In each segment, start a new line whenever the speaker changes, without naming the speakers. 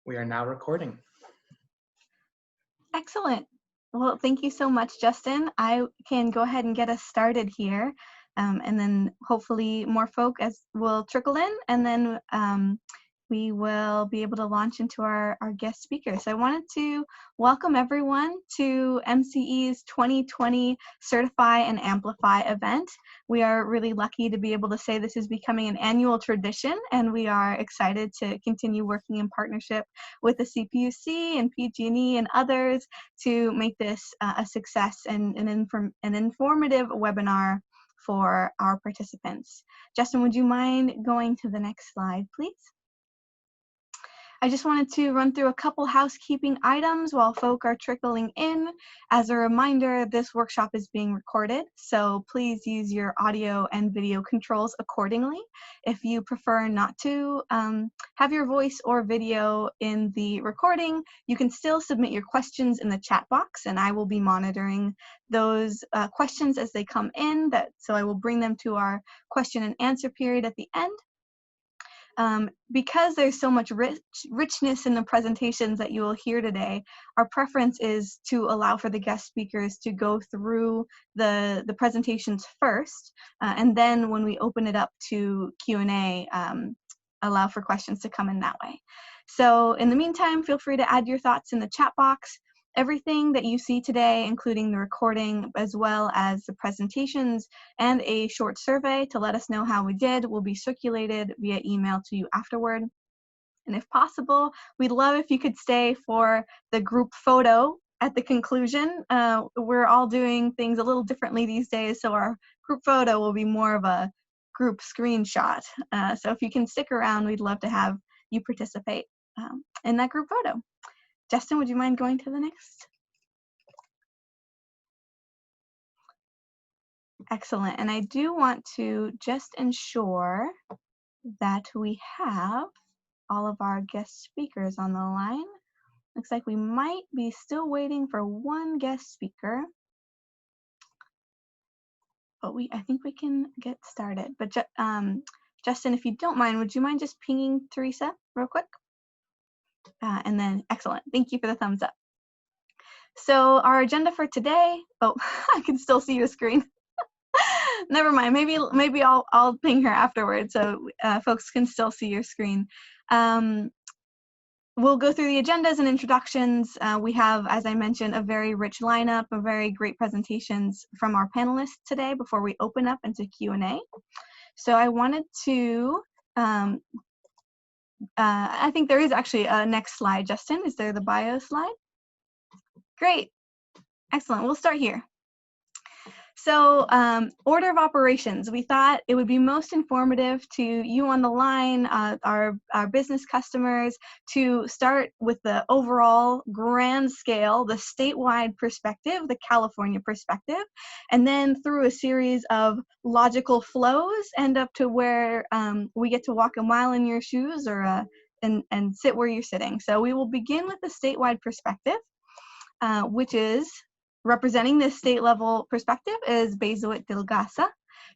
We are now recording.
Excellent. Well, thank you so much, Justin. I can go ahead and get us started here, and then hopefully more folk will trickle in, and then we will be able to launch into our guest speakers. So I wanted to welcome everyone to MCE's 2020 Certify and Amplify event. We are really lucky to be able to say this is becoming an annual tradition, and we are excited to continue working in partnership with the CPUC and PG&E and others to make this a success and an informative webinar for our participants. Justin, would you mind going to the next slide, please? I just wanted to run through a couple housekeeping items while folk are trickling in. As a reminder, this workshop is being recorded, so please use your audio and video controls accordingly. If you prefer not to have your voice or video in the recording, you can still submit your questions in the chat box, and I will be monitoring those questions as they come in. So I will bring them to our question and answer period at the end. Because there's so much richness in the presentations that you will hear today, our preference is to allow for the guest speakers to go through the presentations first, and then when we open it up to Q&A, allow for questions to come in that way. So in the meantime, feel free to add your thoughts in the chat box. Everything that you see today, including the recording, as well as the presentations and a short survey to let us know how we did, will be circulated via email to you afterward. And if possible, we'd love if you could stay for the group photo at the conclusion. We're all doing things a little differently these days, so our group photo will be more of a group screenshot. So if you can stick around, we'd love to have you participate in that group photo. Justin, would you mind going to the next? Excellent. And I do want to just ensure that we have all of our guest speakers on the line. Looks like we might be still waiting for one guest speaker. But I think we can get started. But Justin, if you don't mind, would you mind just pinging Teresa real quick? And then, excellent. Thank you for the thumbs up. So our agenda for today, oh, I can still see your screen. Never mind, maybe I'll ping her afterwards so folks can still see your screen. We'll go through the agendas and introductions. We have, as I mentioned, a very rich lineup of very great presentations from our panelists today before we open up into Q&A. So I wanted to, I think there is actually a next slide, Justin. Is there the bio slide? Great. Excellent. We'll start here. So order of operations, we thought it would be most informative to you on the line, our business customers, to start with the overall grand scale, the statewide perspective, the California perspective, and then through a series of logical flows end up to where we get to walk a mile in your shoes or and sit where you're sitting. So we will begin with the statewide perspective, which is representing this state level perspective is Bezuit Dilgasa.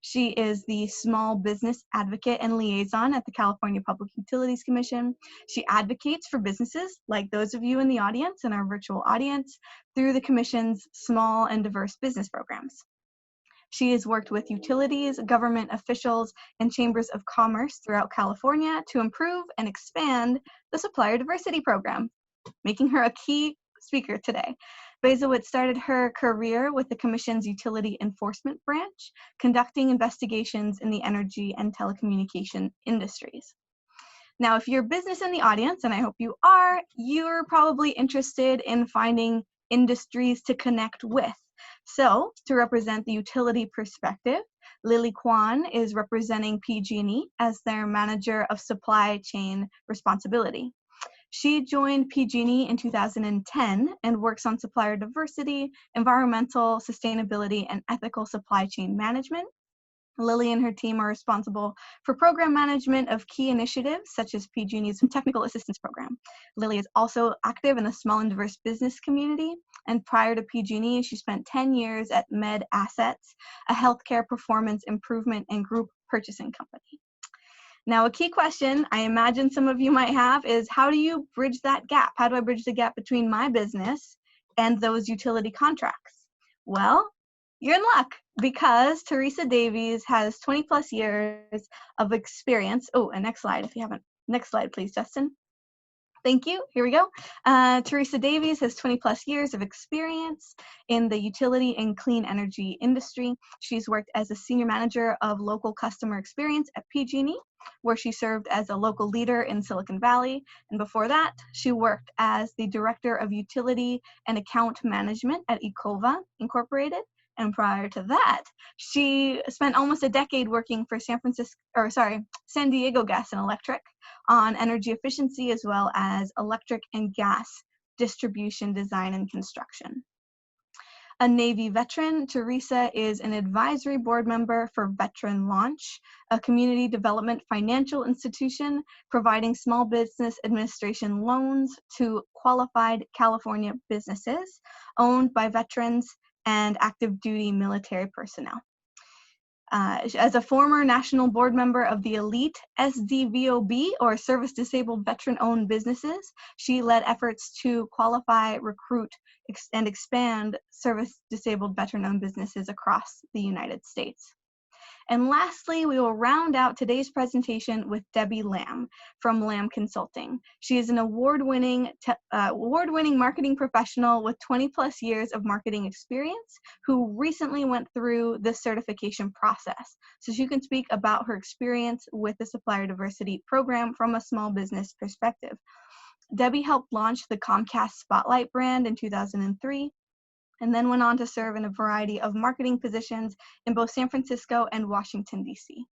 She is the small business advocate and liaison at the California Public Utilities Commission. She advocates for businesses like those of you in the audience and our virtual audience through the Commission's small and diverse business programs. She has worked with utilities, government officials, and chambers of commerce throughout California to improve and expand the Supplier Diversity Program, making her a key speaker today. Bezuit started her career with the Commission's Utility Enforcement Branch, conducting investigations in the energy and telecommunication industries. Now, if you're a business in the audience, and I hope you are, you're probably interested in finding industries to connect with. So, to represent the utility perspective, Lily Kwan is representing PG&E as their Manager of Supply Chain Responsibility. She joined PG&E in 2010 and works on supplier diversity, environmental sustainability, and ethical supply chain management. Lily and her team are responsible for program management of key initiatives such as PG&E's Technical Assistance Program. Lily is also active in the small and diverse business community, and prior to PG&E, she spent 10 years at Med Assets, a healthcare performance improvement and group purchasing company. Now, a key question I imagine some of you might have is, how do you bridge that gap? How do I bridge the gap between my business and those utility contracts? Well, you're in luck, because Teresa Davies has 20 plus years of experience. Oh, and next slide if you haven't. Next slide, please, Justin. Thank you. Here we go. Teresa Davies has 20 plus years of experience in the utility and clean energy industry. She's worked as a senior manager of local customer experience at PG&E, where she served as a local leader in Silicon Valley. And before that, she worked as the director of utility and account management at Ecova Incorporated. And prior to that, she spent almost a decade working for San Diego Gas and Electric on energy efficiency, as well as electric and gas distribution design and construction. A Navy veteran, Teresa is an advisory board member for Veteran Launch, a community development financial institution providing small business administration loans to qualified California businesses owned by veterans and active duty military personnel. As a former national board member of the elite SDVOB, or Service Disabled Veteran-Owned Businesses, she led efforts to qualify, recruit, and expand Service Disabled Veteran-Owned businesses across the United States. And lastly, we will round out today's presentation with Debbie Lamb from Lamb Consulting. She is an award-winning marketing professional with 20 plus years of marketing experience, who recently went through the certification process. So she can speak about her experience with the Supplier Diversity program from a small business perspective. Debbie helped launch the Comcast Spotlight brand in 2003, and then went on to serve in a variety of marketing positions in both San Francisco and Washington, D.C.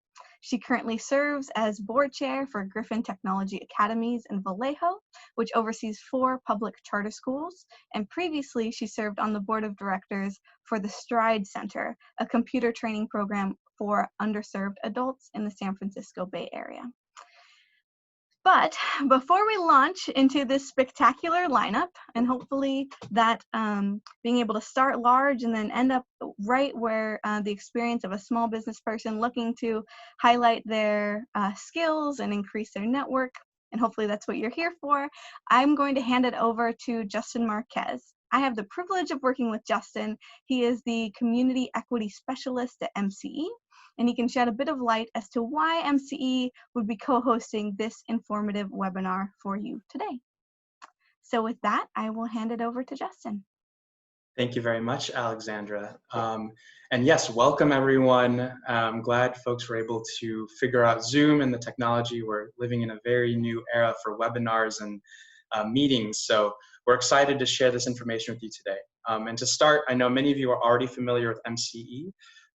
She currently serves as board chair for Griffin Technology Academies in Vallejo, which oversees 4 public charter schools. And previously, she served on the board of directors for the Stride Center, a computer training program for underserved adults in the San Francisco Bay Area. But before we launch into this spectacular lineup, and hopefully that being able to start large and then end up right where the experience of a small business person looking to highlight their skills and increase their network, and hopefully that's what you're here for, I'm going to hand it over to Justin Marquez. I have the privilege of working with Justin. He is the Community Equity Specialist at MCE, and he can shed a bit of light as to why MCE would be co-hosting this informative webinar for you today. So with that, I will hand it over to Justin.
Thank you very much, Alexandra. And yes, welcome everyone. I'm glad folks were able to figure out Zoom and the technology. We're living in a very new era for webinars and meetings. So we're excited to share this information with you today. And to start, I know many of you are already familiar with MCE,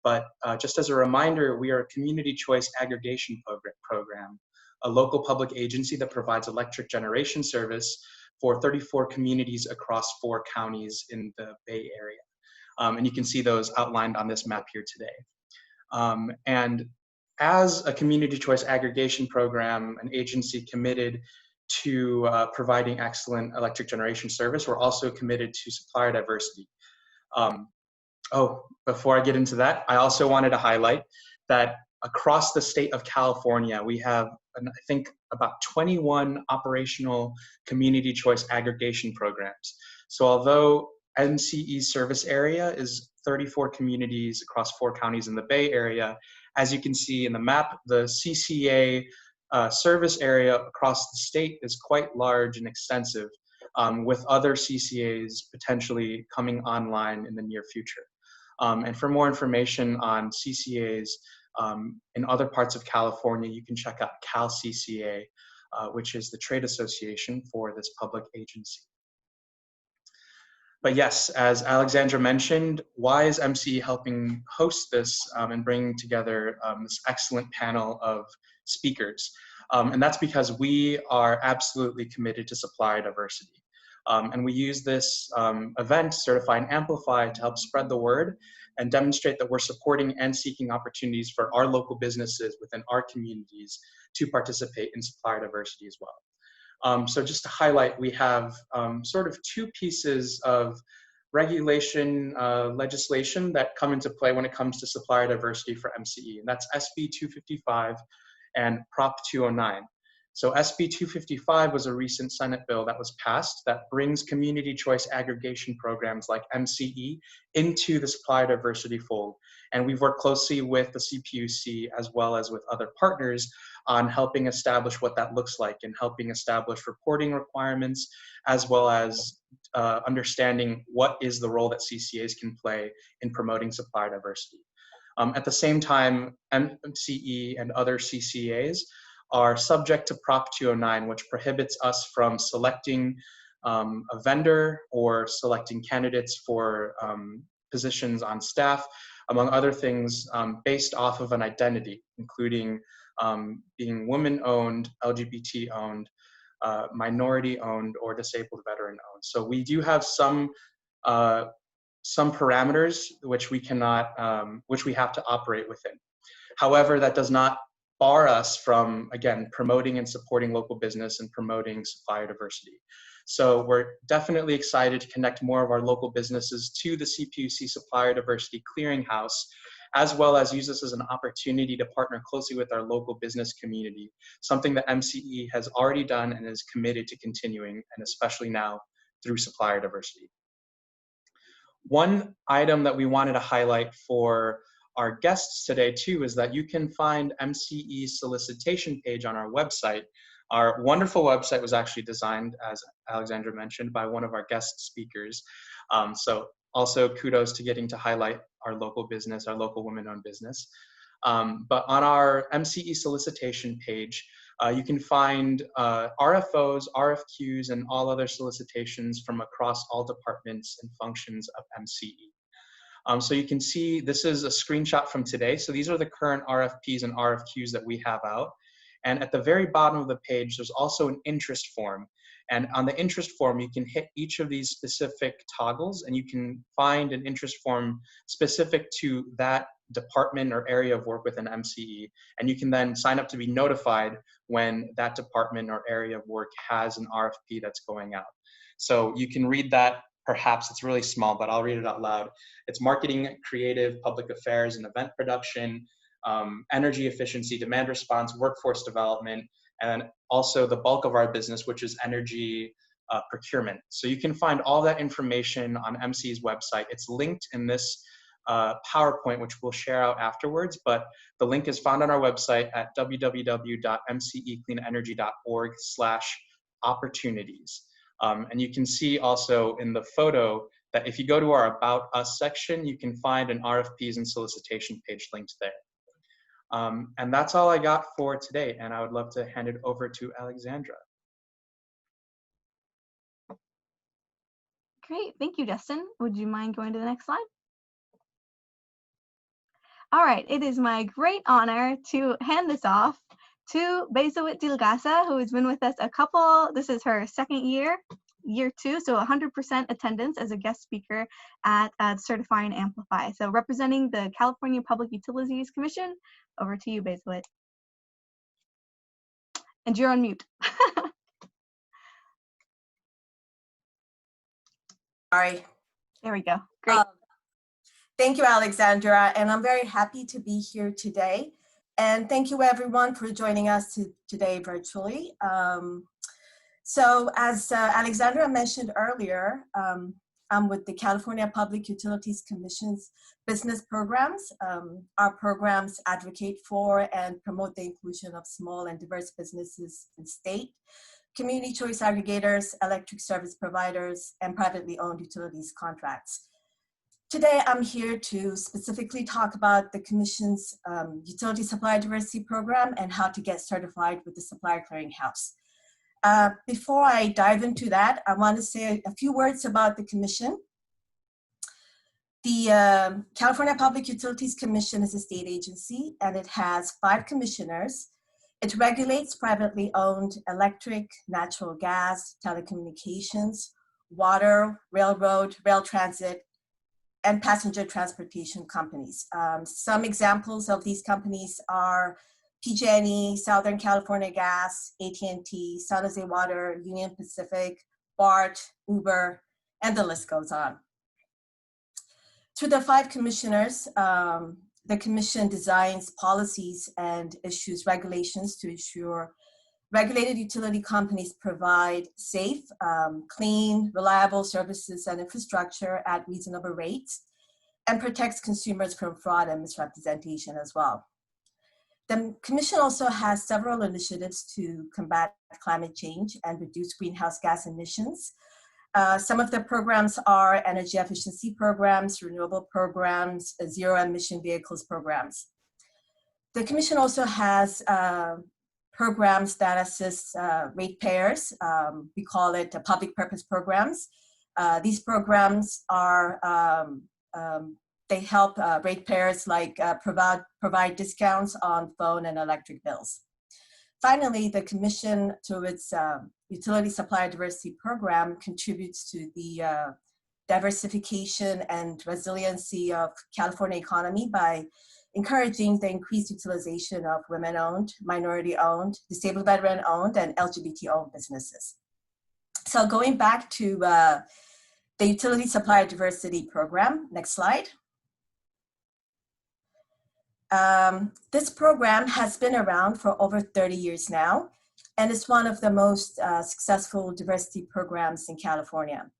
but just as a reminder, we are a community choice aggregation program, a local public agency that provides electric generation service for 34 communities across 4 counties in the Bay Area. And you can see those outlined on this map here today. And as a community choice aggregation program, an agency committed to providing excellent electric generation service, we're also committed to supplier diversity. Before I get into that, I also wanted to highlight that across the state of California, we have, I think, about 21 operational community choice aggregation programs. So although MCE's service area is 34 communities across 4 counties in the Bay Area, as you can see in the map, the CCA service area across the state is quite large and extensive, with other CCAs potentially coming online in the near future. And for more information on CCAs in other parts of California, you can check out CalCCA, which is the trade association for this public agency. But yes, as Alexandra mentioned, why is MCE helping host this and bring together this excellent panel of speakers? And that's because we are absolutely committed to supplier diversity. And we use this event, Certify and Amplify, to help spread the word and demonstrate that we're supporting and seeking opportunities for our local businesses within our communities to participate in supplier diversity as well. So just to highlight, we have sort of 2 pieces of regulation, legislation that come into play when it comes to supplier diversity for MCE, and that's SB 255 and Prop 209. So SB 255 was a recent Senate bill that was passed that brings community choice aggregation programs like MCE into the supplier diversity fold. And we've worked closely with the CPUC as well as with other partners on helping establish what that looks like and helping establish reporting requirements, as well as understanding what is the role that CCAs can play in promoting supplier diversity. At the same time, MCE and other CCAs are subject to Prop 209, which prohibits us from selecting a vendor or selecting candidates for positions on staff, among other things, based off of an identity, including being women-owned, LGBT-owned, minority-owned, or disabled veteran-owned. So we do have some parameters which we cannot, which we have to operate within. However, that does not bar us from, again, promoting and supporting local business and promoting supplier diversity. So we're definitely excited to connect more of our local businesses to the CPUC Supplier Diversity Clearinghouse, as well as use this as an opportunity to partner closely with our local business community, something that MCE has already done and is committed to continuing, and especially now through supplier diversity. One item that we wanted to highlight for our guests today too is that you can find MCE's solicitation page on our website. Our wonderful website was actually designed, as Alexandra mentioned, by one of our guest speakers. So also kudos to getting to highlight our local business, our local women-owned business. But on our MCE solicitation page, you can find RFOs, RFQs, and all other solicitations from across all departments and functions of MCE. So you can see this is a screenshot from today. So these are the current RFPs and RFQs that we have out. And at the very bottom of the page, there's also an interest form. And on the interest form, you can hit each of these specific toggles and you can find an interest form specific to that department or area of work within MCE. And you can then sign up to be notified when that department or area of work has an RFP that's going out. So you can read that. Perhaps it's really small, but I'll read it out loud. It's marketing, creative, public affairs, and event production, energy efficiency, demand response, workforce development, and also the bulk of our business, which is energy procurement. So you can find all that information on MCE's website. It's linked in this PowerPoint, which we'll share out afterwards, but the link is found on our website at www.mcecleanenergy.org/opportunities. And you can see also in the photo that if you go to our About Us section, you can find an RFPs and solicitation page linked there. And that's all I got for today, and I would love to hand it over to Alexandra.
Great, thank you, Justin. Would you mind going to the next slide? All right, it is my great honor to hand this off to Bezawit Dilgasa, who has been with us this is her second year 2, so 100% attendance as a guest speaker at Certify and Amplify. So representing the California Public Utilities Commission, over to you, Bezawit. And you're on mute.
Sorry.
There we go, great.
Thank you, Alexandra, and I'm very happy to be here today. And thank you everyone for joining us today virtually. So as Alexandra mentioned earlier, I'm with the California Public Utilities Commission's business programs. Our programs advocate for and promote the inclusion of small and diverse businesses in state, community choice aggregators, electric service providers, and privately owned utilities contracts. Today, I'm here to specifically talk about the Commission's Utility Supplier Diversity Program and how to get certified with the Supplier Clearinghouse. Before I dive into that, I want to say a few words about the Commission. The California Public Utilities Commission is a state agency, and it has 5 commissioners. It regulates privately owned electric, natural gas, telecommunications, water, railroad, rail transit, and passenger transportation companies. Some examples of these companies are PG&E, Southern California Gas, AT&T, San Jose Water, Union Pacific, BART, Uber, and the list goes on. To the 5 commissioners, the Commission designs policies and issues regulations to ensure regulated utility companies provide safe, clean, reliable services and infrastructure at reasonable rates, and protects consumers from fraud and misrepresentation as well. The Commission also has several initiatives to combat climate change and reduce greenhouse gas emissions. Some of the programs are energy efficiency programs, renewable programs, zero emission vehicles programs. The Commission also has programs that assist ratepayers. We call it public purpose programs. These programs are, they help ratepayers like provide discounts on phone and electric bills. Finally, the Commission, through its Utility Supplier Diversity Program, contributes to the diversification and resiliency of California economy by encouraging the increased utilization of women-owned, minority-owned, disabled veteran-owned, and LGBT-owned businesses. So going back to the Utility Supplier Diversity Program, next slide. This program has been around for over 30 years now, and it's one of the most successful diversity programs in California.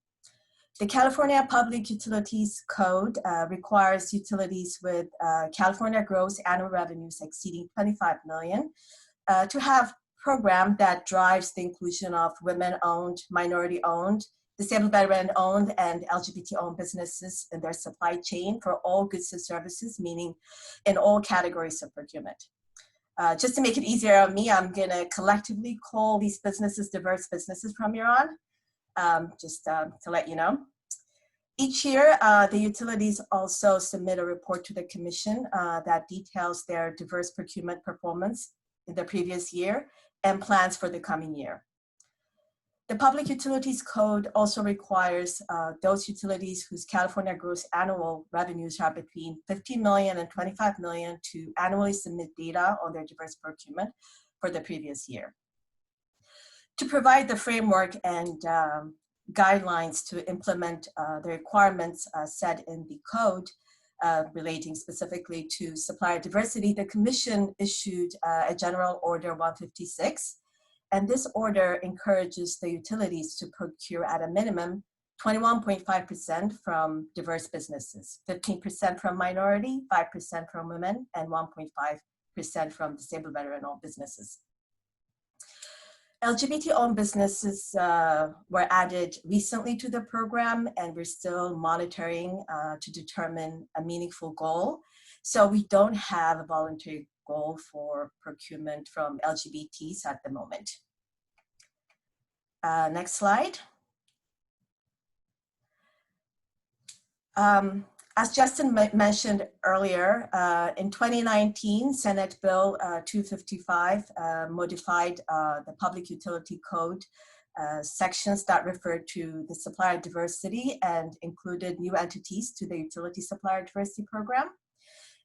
The California Public Utilities Code requires utilities with California gross annual revenues exceeding 25 million to have a program that drives the inclusion of women-owned, minority-owned, disabled veteran-owned, and LGBT-owned businesses in their supply chain for all goods and services, meaning in all categories of procurement. Just to make it easier on me, I'm gonna collectively call these businesses diverse businesses from here on. Just to let you know. Each year, the utilities also submit a report to the Commission that details their diverse procurement performance in the previous year and plans for the coming year. The Public Utilities Code also requires those utilities whose California gross annual revenues are between 15 million and 25 million to annually submit data on their diverse procurement for the previous year. To provide the framework and guidelines to implement the requirements set in the code relating specifically to supplier diversity, the Commission issued a General Order 156, and this order encourages the utilities to procure at a minimum 21.5% from diverse businesses, 15% from minority, 5% from women, and 1.5% from disabled veteran-owned businesses. LGBT-owned businesses were added recently to the program, and we're still monitoring to determine a meaningful goal. So we don't have a voluntary goal for procurement from LGBTs at the moment. Next slide. As Justin mentioned earlier, in 2019, Senate Bill 255 modified the Public Utility Code sections that referred to the supplier diversity and included new entities to the Utility Supplier Diversity Program.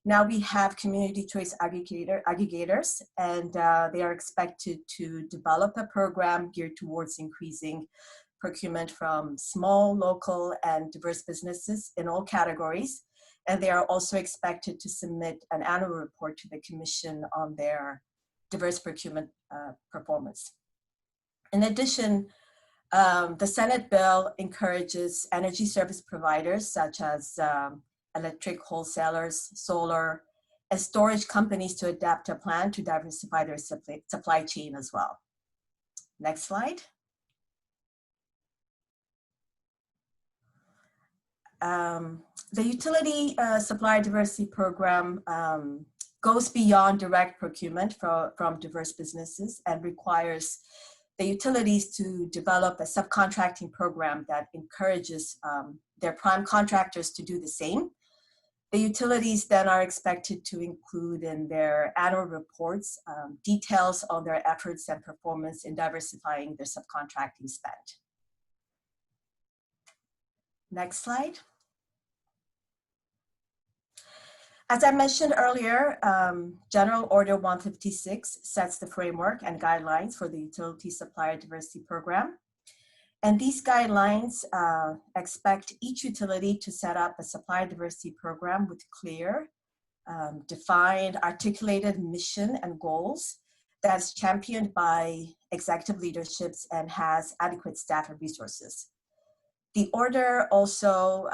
Now we have community choice aggregators, and they are expected to develop a program geared towards increasing procurement from small, local, and diverse businesses in all categories. And they are also expected to submit an annual report to the Commission on their diverse procurement performance. In addition, the Senate bill encourages energy service providers such as electric wholesalers, solar, and storage companies to adapt a plan to diversify their supply chain as well. Next slide. The Utility Supplier Diversity Program goes beyond direct procurement from diverse businesses and requires the utilities to develop a subcontracting program that encourages their prime contractors to do the same. The utilities then are expected to include in their annual reports details on their efforts and performance in diversifying their subcontracting spend. Next slide. As I mentioned earlier, General Order 156 sets the framework and guidelines for the Utility Supplier Diversity Program. And these guidelines expect each utility to set up a supplier diversity program with clear, defined, articulated mission and goals that's championed by executive leaderships and has adequate staff and resources. The order also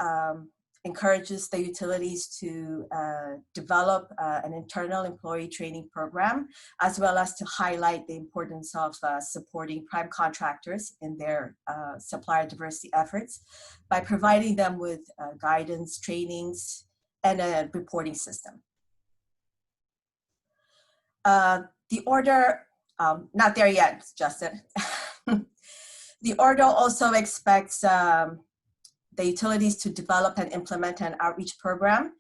encourages the utilities to develop an internal employee training program, as well as to highlight the importance of supporting prime contractors in their supplier diversity efforts by providing them with guidance, trainings, and a reporting system. The order, not there yet, Justin. The order also expects the utilities to develop and implement an outreach program,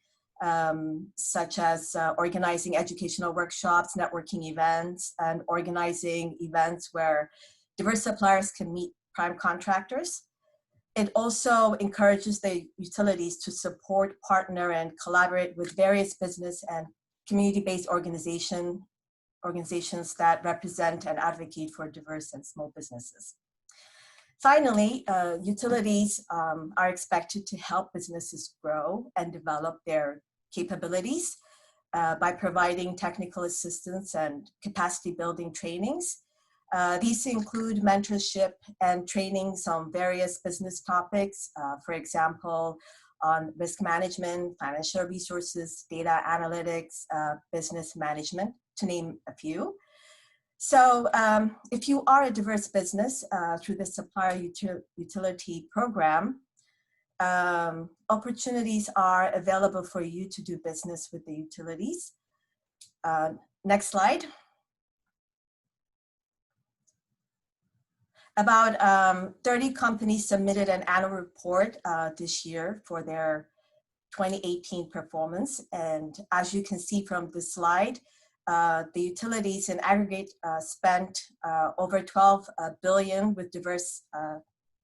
such as organizing educational workshops, networking events, and organizing events where diverse suppliers can meet prime contractors. It also encourages the utilities to support, partner, and collaborate with various business and community-based organizations that represent and advocate for diverse and small businesses. Finally, utilities are expected to help businesses grow and develop their capabilities by providing technical assistance and capacity building trainings. These include mentorship and trainings on various business topics, for example, on risk management, financial resources, data analytics, business management, to name a few. So if you are a diverse business through the Supplier Utility Program, opportunities are available for you to do business with the utilities. Next slide. About 30 companies submitted an annual report this year for their 2018 performance. And as you can see from the slide, the utilities in aggregate spent over $12 billion with diverse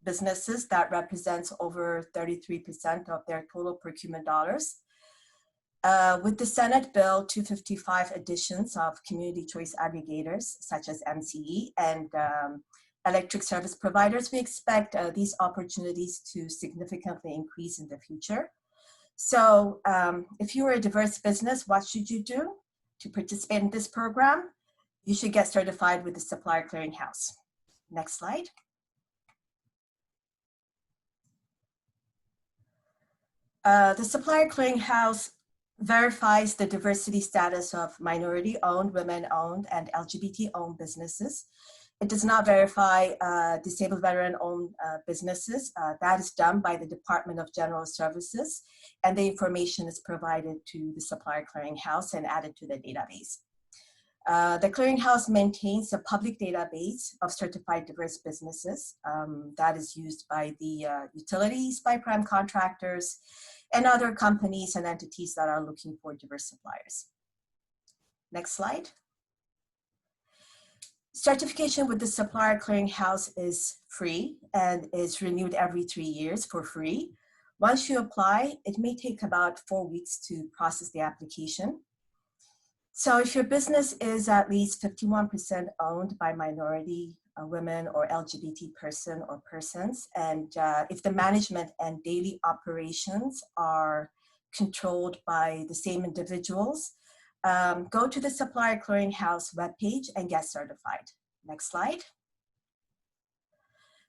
businesses. That represents over 33% of their total procurement dollars. With the Senate Bill 255 additions of community choice aggregators, such as MCE and electric service providers, we expect these opportunities to significantly increase in the future. So if you are a diverse business, what should you do to participate in this program? You should get certified with the Supplier Clearinghouse. Next slide. The Supplier Clearinghouse verifies the diversity status of minority-owned, women-owned, and LGBT-owned businesses. It does not verify disabled veteran-owned businesses. That is done by the Department of General Services, and the information is provided to the Supplier Clearinghouse and added to the database. The Clearinghouse maintains a public database of certified diverse businesses that is used by the utilities, by prime contractors, and other companies and entities that are looking for diverse suppliers. Next slide. Certification with the Supplier Clearinghouse is free and is renewed every 3 years for free. Once you apply, it may take about 4 weeks to process the application. So if your business is at least 51% owned by minority, women, or LGBT person or persons, and if the management and daily operations are controlled by the same individuals, go to the Supplier Clearinghouse webpage and get certified. Next slide.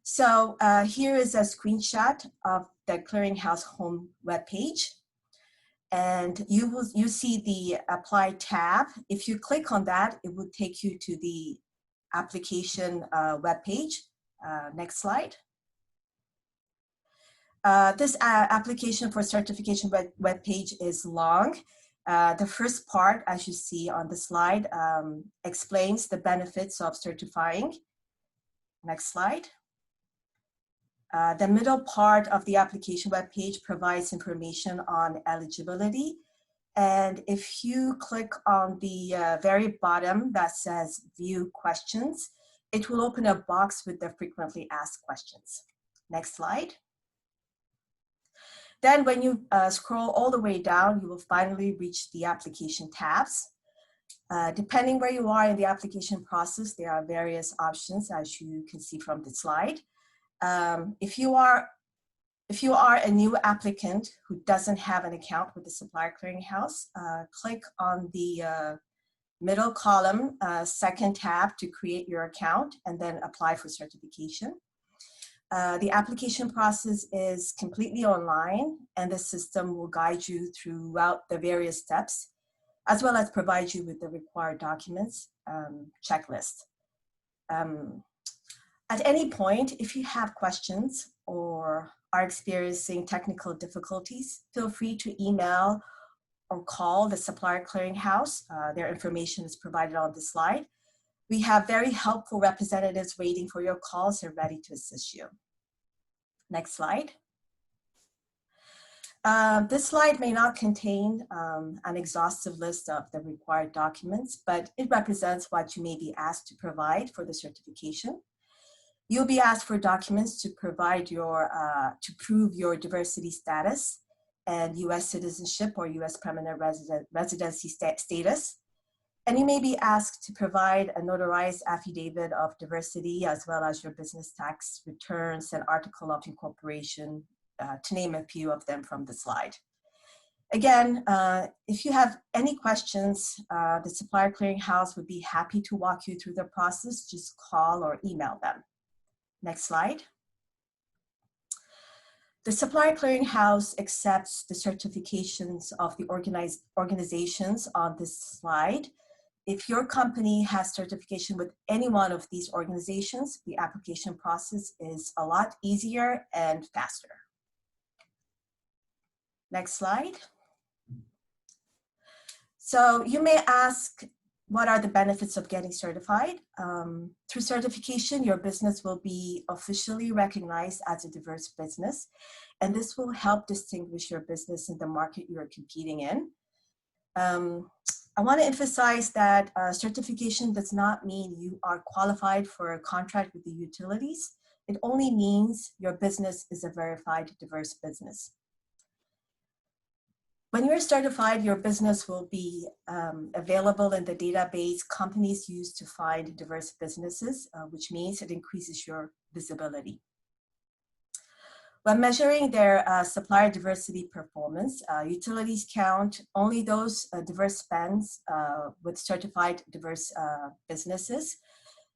So here is a screenshot of the Clearinghouse home webpage. And you see the Apply tab. If you click on that, it will take you to the application webpage. Next slide. This application for certification webpage is long. The first part, as you see on the slide, explains the benefits of certifying. Next slide. The middle part of the application webpage provides information on eligibility. And if you click on the very bottom that says View Questions, it will open a box with the frequently asked questions. Next slide. Then when you scroll all the way down, you will finally reach the application tabs. Depending where you are in the application process, there are various options, as you can see from the slide. If you are If you are a new applicant who doesn't have an account with the Supplier Clearinghouse, click on the middle column, second tab to create your account and then apply for certification. The application process is completely online, and the system will guide you throughout the various steps, as well as provide you with the required documents checklist. At any point, if you have questions or are experiencing technical difficulties, feel free to email or call the Supplier Clearinghouse. Their information is provided on the slide. We have very helpful representatives waiting for your calls and ready to assist you. Next slide. This slide may not contain an exhaustive list of the required documents, but it represents what you may be asked to provide for the certification. You'll be asked for documents to provide to prove your diversity status and U.S. citizenship or U.S. permanent residency status. And you may be asked to provide a notarized affidavit of diversity, as well as your business tax returns and article of incorporation, to name a few of them from the slide. Again, if you have any questions, the Supplier Clearinghouse would be happy to walk you through the process. Just call or email them. Next slide. The Supplier Clearinghouse accepts the certifications of the organizations on this slide. If your company has certification with any one of these organizations, the application process is a lot easier and faster. Next slide. So you may ask, what are the benefits of getting certified? Through certification, your business will be officially recognized as a diverse business, and this will help distinguish your business in the market you are competing in. I want to emphasize that certification does not mean you are qualified for a contract with the utilities. It only means your business is a verified diverse business. When you're certified, your business will be available in the database companies use to find diverse businesses, which means it increases your visibility. When measuring their supplier diversity performance, utilities count only those diverse spends with certified diverse businesses,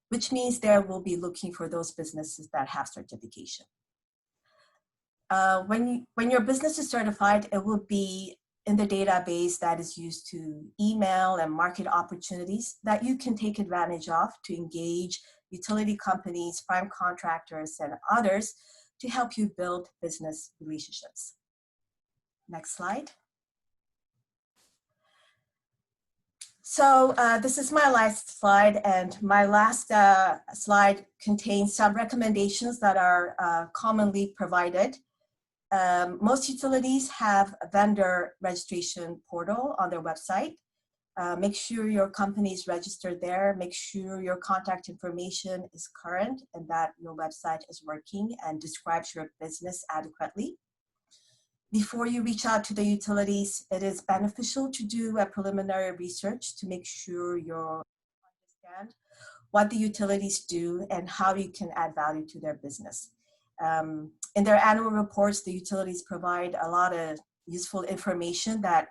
which means they will be looking for those businesses that have certification. When your business is certified, it will be in the database that is used to email and market opportunities that you can take advantage of to engage utility companies, prime contractors, and others to help you build business relationships. Next slide. So this is my last slide, and my last slide contains some recommendations that are commonly provided. Most utilities have a vendor registration portal on their website. Make sure your company is registered there. Make sure your contact information is current and that your website is working and describes your business adequately. Before you reach out to the utilities, it is beneficial to do a preliminary research to make sure you understand what the utilities do and how you can add value to their business. In their annual reports, the utilities provide a lot of useful information that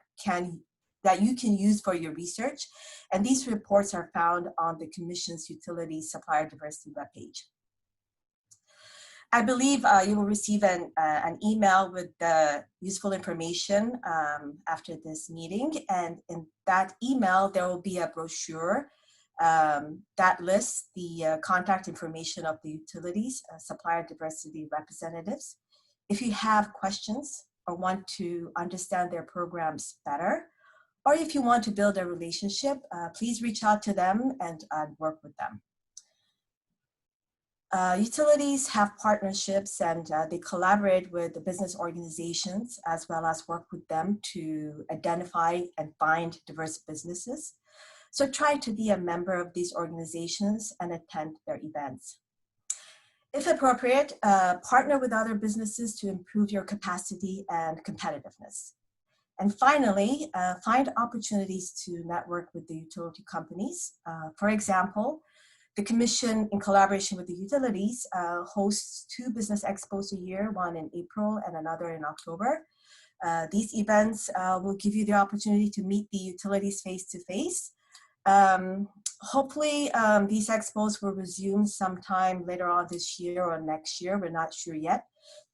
you can use for your research, and these reports are found on the Commission's Utility Supplier Diversity webpage. I believe you will receive an email with the useful information after this meeting, and in that email there will be a brochure that lists the contact information of the utilities, supplier diversity representatives. If you have questions or want to understand their programs better, or if you want to build a relationship, please reach out to them and work with them. Utilities have partnerships and they collaborate with the business organizations as well as work with them to identify and find diverse businesses. So try to be a member of these organizations and attend their events. If appropriate, partner with other businesses to improve your capacity and competitiveness. And finally, find opportunities to network with the utility companies. For example, The Commission, in collaboration with the utilities, hosts 2 business expos a year, one in April and another in October. These events will give you the opportunity to meet the utilities face-to-face. Hopefully, these expos will resume sometime later on this year or next year. We're not sure yet.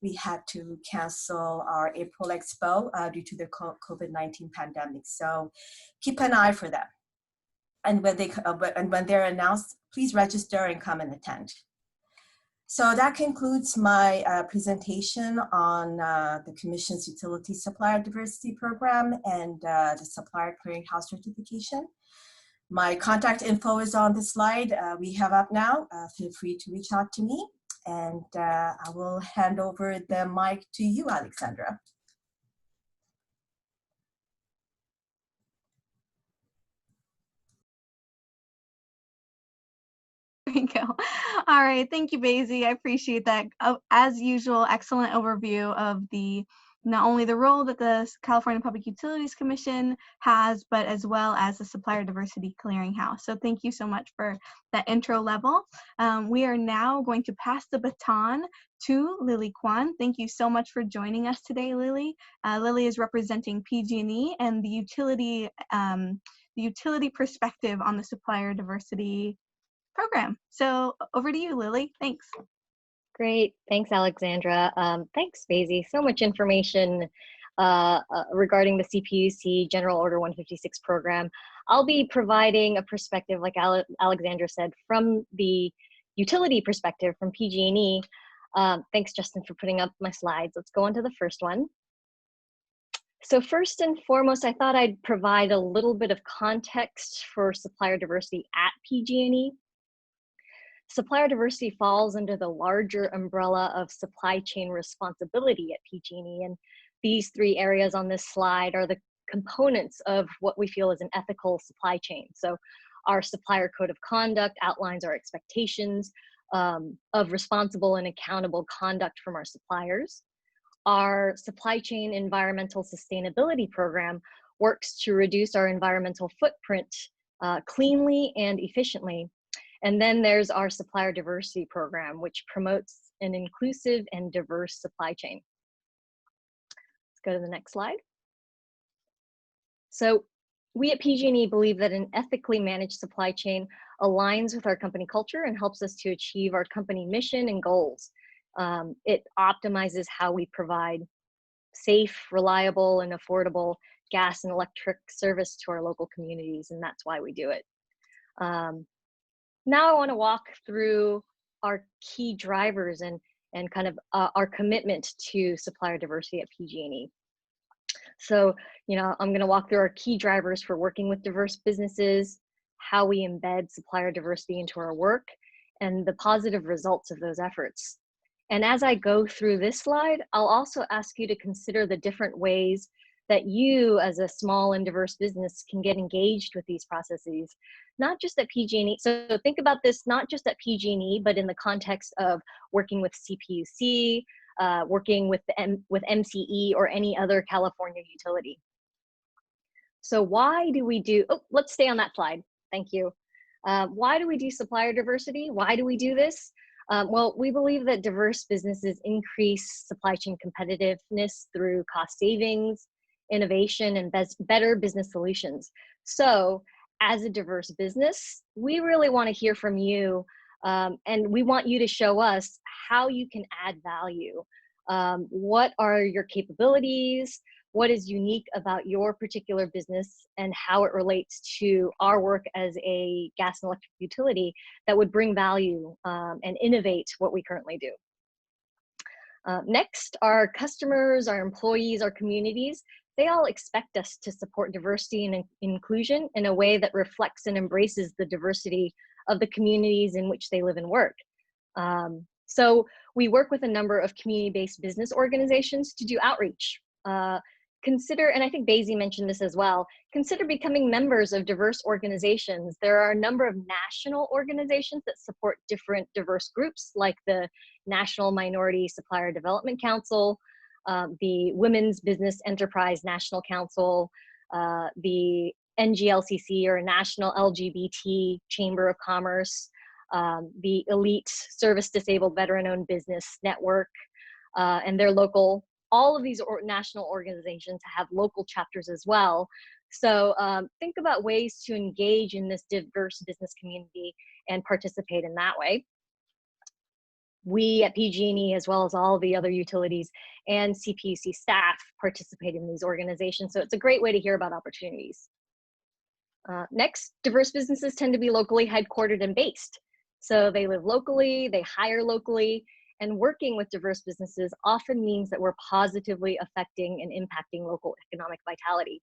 We had to cancel our April expo due to the COVID-19 pandemic. So keep an eye for them. And when they're announced, please register and come and attend. So that concludes my presentation on the Commission's Utility Supplier Diversity Program and the Supplier Clearinghouse certification. My contact info is on the slide we have up now. Feel free to reach out to me, and I will hand over the mic to you, Alexandra.
There we go. All right, thank you, Basie. I appreciate that. As usual, excellent overview of not only the role that the California Public Utilities Commission has, but as well as the Supplier Diversity Clearinghouse. So thank you so much for that intro level. We are now going to pass the baton to Lily Kwan. Thank you so much for joining us today, Lily. Lily is representing PG&E and the utility perspective on the Supplier Diversity Program. So over to you, Lily. Thanks.
Great. Thanks, Alexandra. Thanks, Basie. So much information regarding the CPUC General Order 156 program. I'll be providing a perspective, like Alexandra said, from the utility perspective from PG&E. Thanks, Justin, for putting up my slides. Let's go on to the first one. So first and foremost, I thought I'd provide a little bit of context for supplier diversity at PG&E. Supplier diversity falls under the larger umbrella of supply chain responsibility at PG&E, and these 3 areas on this slide are the components of what we feel is an ethical supply chain. So our supplier code of conduct outlines our expectations of responsible and accountable conduct from our suppliers. Our supply chain environmental sustainability program works to reduce our environmental footprint cleanly and efficiently. And then there's our supplier diversity program, which promotes an inclusive and diverse supply chain. Let's go to the next slide. So we at PG&E believe that an ethically managed supply chain aligns with our company culture and helps us to achieve our company mission and goals. It optimizes how we provide safe, reliable, and affordable gas and electric service to our local communities, and that's why we do it. Now I want to walk through our key drivers and kind of our commitment to supplier diversity at PG&E. So, I'm going to walk through our key drivers for working with diverse businesses, how we embed supplier diversity into our work, and the positive results of those efforts. And as I go through this slide, I'll also ask you to consider the different ways that you as a small and diverse business can get engaged with these processes, not just at PG&E. So think about this, not just at PG&E, but in the context of working with CPUC, working with MCE or any other California utility. So why do we do, let's stay on that slide. Thank you. Why do we do supplier diversity? Why do we do this? Well, we believe that diverse businesses increase supply chain competitiveness through cost savings, innovation, and better business solutions. So as a diverse business, we really want to hear from you, and we want you to show us how you can add value. What are your capabilities? What is unique about your particular business and how it relates to our work as a gas and electric utility that would bring value and innovate what we currently do. Next, our customers, our employees, our communities, they all expect us to support diversity and inclusion in a way that reflects and embraces the diversity of the communities in which they live and work. So we work with a number of community-based business organizations to do outreach. Consider, and I think Basie mentioned this as well, consider becoming members of diverse organizations. There are a number of national organizations that support different diverse groups, like the National Minority Supplier Development Council, the Women's Business Enterprise National Council, the NGLCC, or National LGBT Chamber of Commerce, the elite service disabled veteran-owned business network, and their local, all of these national organizations have local chapters as well. So think about ways to engage in this diverse business community and participate in that way. We at PG&E, as well as all the other utilities and CPUC staff, participate in these organizations. So it's a great way to hear about opportunities. Next, diverse businesses tend to be locally headquartered and based. So they live locally, they hire locally, and working with diverse businesses often means that we're positively affecting and impacting local economic vitality.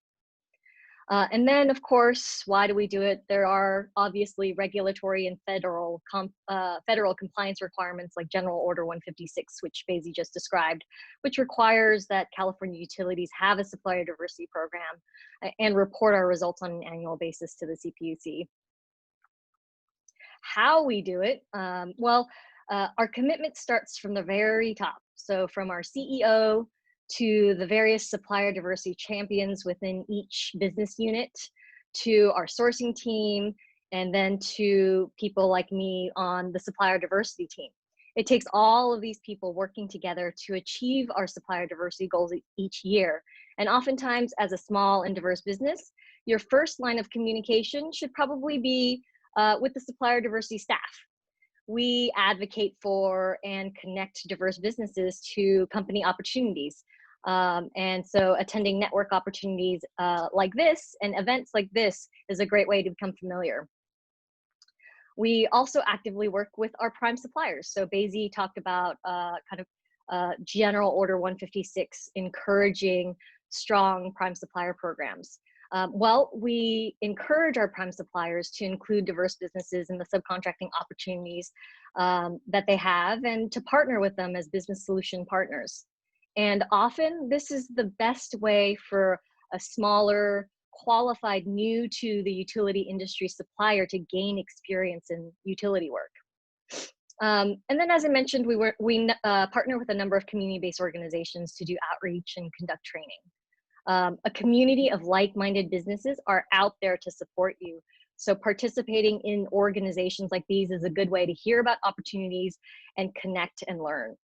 And then, of course, why do we do it? There are obviously regulatory and federal compliance requirements like General Order 156, which Basie just described, which requires that California utilities have a supplier diversity program and report our results on an annual basis to the CPUC. How we do it? Our commitment starts from the very top. So from our CEO to the various supplier diversity champions within each business unit, to our sourcing team, and then to people like me on the supplier diversity team. It takes all of these people working together to achieve our supplier diversity goals each year. And oftentimes, as a small and diverse business, your first line of communication should probably be with the supplier diversity staff. We advocate for and connect diverse businesses to company opportunities. And so attending network opportunities like this and events like this is a great way to become familiar. We also actively work with our prime suppliers. So Basie talked about General Order 156 encouraging strong prime supplier programs. We encourage our prime suppliers to include diverse businesses in the subcontracting opportunities that they have and to partner with them as business solution partners. And often this is the best way for a smaller, qualified, new to the utility industry supplier to gain experience in utility work. And then, as I mentioned, we partner with a number of community-based organizations to do outreach and conduct training. A community of like-minded businesses are out there to support you. So participating in organizations like these is a good way to hear about opportunities and connect and learn.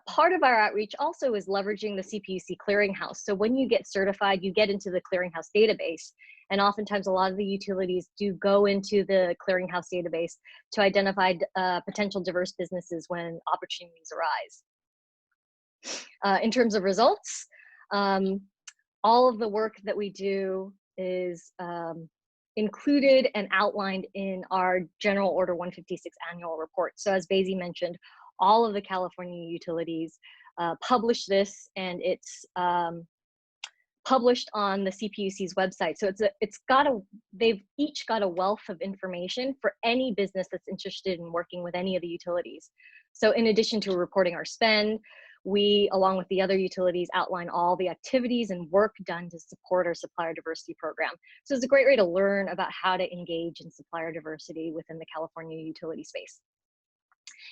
Part of our outreach also is leveraging the CPUC Clearinghouse. So when you get certified, you get into the Clearinghouse database. And oftentimes a lot of the utilities do go into the Clearinghouse database to identify potential diverse businesses when opportunities arise. In terms of results, all of the work that we do is included and outlined in our General Order 156 annual report. So as Basie mentioned, all of the California utilities publish this, and it's published on the CPUC's website. So they've each got a wealth of information for any business that's interested in working with any of the utilities. So in addition to reporting our spend, we, along with the other utilities, outline all the activities and work done to support our supplier diversity program. So it's a great way to learn about how to engage in supplier diversity within the California utility space.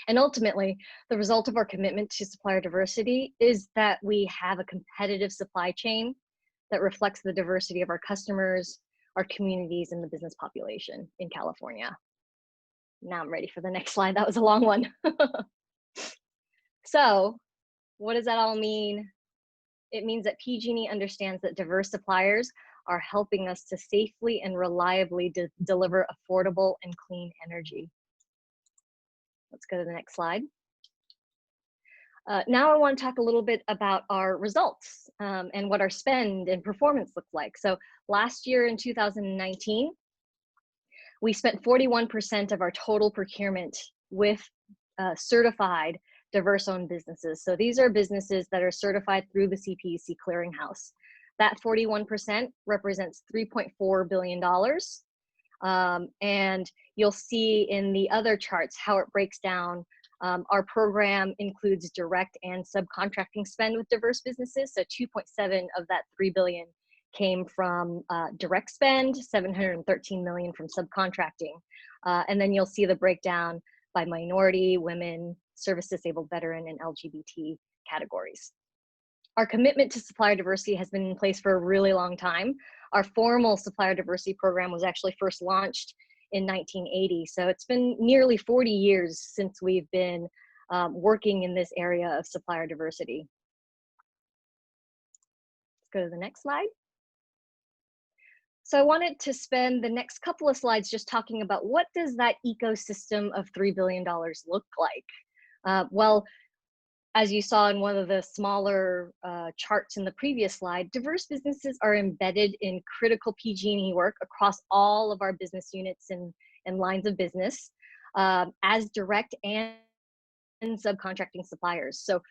And ultimately, the result of our commitment to supplier diversity is that we have a competitive supply chain that reflects the diversity of our customers, our communities, and the business population in California. Now I'm ready for the next slide. That was a long one. So what does that all mean? It means that PG&E understands that diverse suppliers are helping us to safely and reliably deliver affordable and clean energy. Let's go to the next slide. Now I want to talk a little bit about our results and what our spend and performance looked like. So last year in 2019, we spent 41% of our total procurement with certified diverse-owned businesses. So these are businesses that are certified through the CPUC Clearinghouse. That 41% represents $3.4 billion. And you'll see in the other charts how it breaks down. Our program includes direct and subcontracting spend with diverse businesses. So 2.7 of that $3 billion came from direct spend, 713 million from subcontracting. And then you'll see the breakdown by minority, women, service disabled veteran, and LGBT categories. Our commitment to supplier diversity has been in place for a really long time. Our formal supplier diversity program was actually first launched in 1980. So it's been nearly 40 years since we've been working in this area of supplier diversity. Let's go to the next slide. So I wanted to spend the next couple of slides just talking about what does that ecosystem of $3 billion look like? Well, as you saw in one of the smaller charts in the previous slide, diverse businesses are embedded in critical PG&E work across all of our business units and lines of business as direct and subcontracting suppliers. So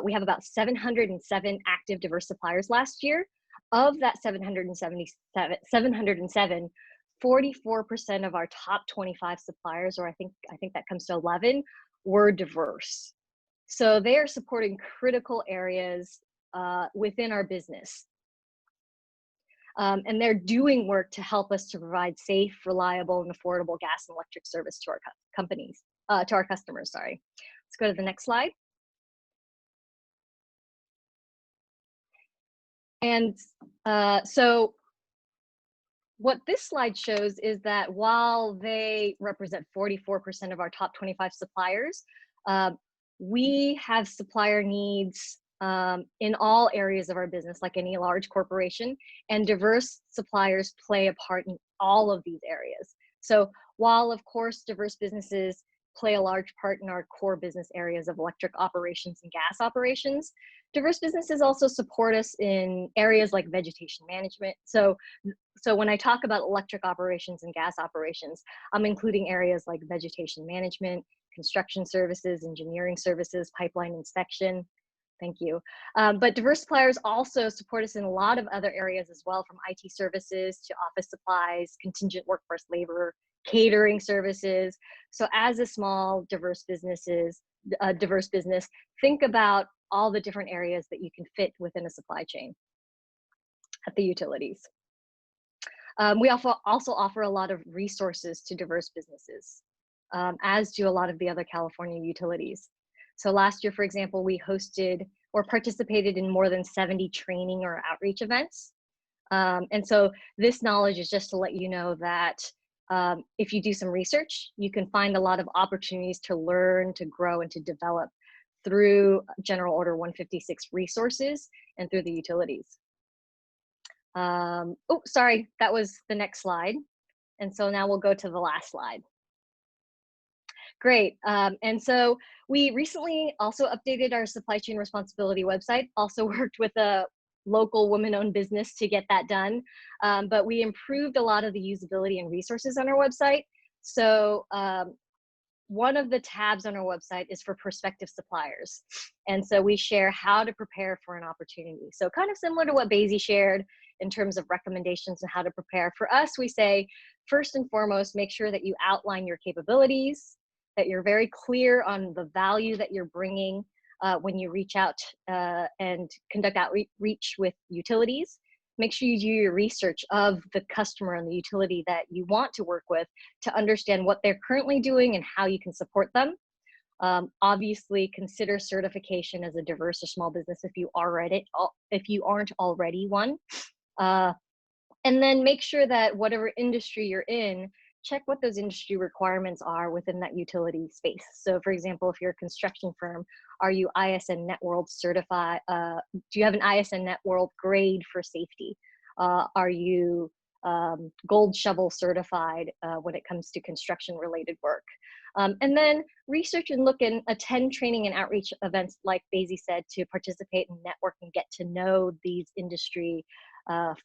we have about 707 active diverse suppliers last year. Of that 707, 44% of our top 25 suppliers, or I think that comes to 11, were diverse. So they are supporting critical areas within our business. And they're doing work to help us to provide safe, reliable, and affordable gas and electric service to our to our customers, sorry. Let's go to the next slide. And so what this slide shows is that while they represent 44% of our top 25 suppliers, we have supplier needs in all areas of our business, like any large corporation, and diverse suppliers play a part in all of these areas. So while, of course, diverse businesses play a large part in our core business areas of electric operations and gas operations, diverse businesses also support us in areas like vegetation management. So when I talk about electric operations and gas operations, I'm including areas like vegetation management, construction services, engineering services, pipeline inspection. Thank you. But diverse suppliers also support us in a lot of other areas as well, from IT services to office supplies, contingent workforce labor, catering services. So as a small diverse business, think about all the different areas that you can fit within a supply chain at the utilities. We also offer a lot of resources to diverse businesses, as do a lot of the other California utilities. So last year, for example, we hosted or participated in more than 70 training or outreach events. And so this knowledge is just to let you know that if you do some research, you can find a lot of opportunities to learn, to grow, and to develop through General Order 156 resources and through the utilities. Oh, sorry, that was the next slide. And so now we'll go to the last slide. Great. And so we recently also updated our supply chain responsibility website, also worked with a local woman-owned business to get that done. But we improved a lot of the usability and resources on our website. So one of the tabs on our website is for prospective suppliers. And so we share how to prepare for an opportunity. So kind of similar to what Basie shared in terms of recommendations and how to prepare. For us, we say, first and foremost, make sure that you outline your capabilities, that you're very clear on the value that you're bringing when you reach out and conduct outreach with utilities. Make sure you do your research of the customer and the utility that you want to work with to understand what they're currently doing and how you can support them. Obviously, consider certification as a diverse or small business if you aren't already one. And then make sure that whatever industry you're in, check what those industry requirements are within that utility space. So for example, if you're a construction firm, are you ISN Net World certified? Do you have an ISN Net World grade for safety? Are you Gold Shovel certified when it comes to construction related work? And then research and look and attend training and outreach events like Basie said, to participate and network and get to know these industry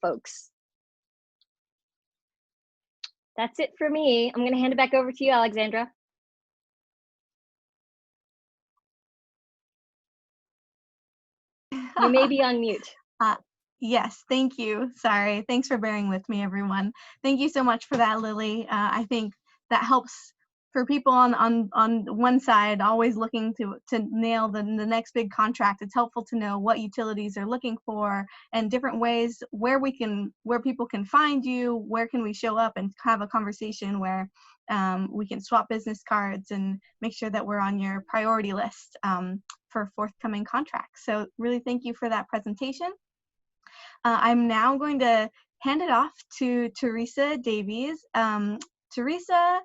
folks. That's it for me. I'm going to hand it back over to you, Alexandra. You may be on mute.
Yes, thank you. Sorry. Thanks for bearing with me, everyone. Thank you so much for that, Lily. I think that helps for people on one side, always looking to nail the next big contract. It's helpful to know what utilities are looking for and different ways where people can find you, where can we show up and have a conversation where we can swap business cards and make sure that we're on your priority list for forthcoming contracts. So really thank you for that presentation. I'm now going to hand it off to Teresa Davies Teresa,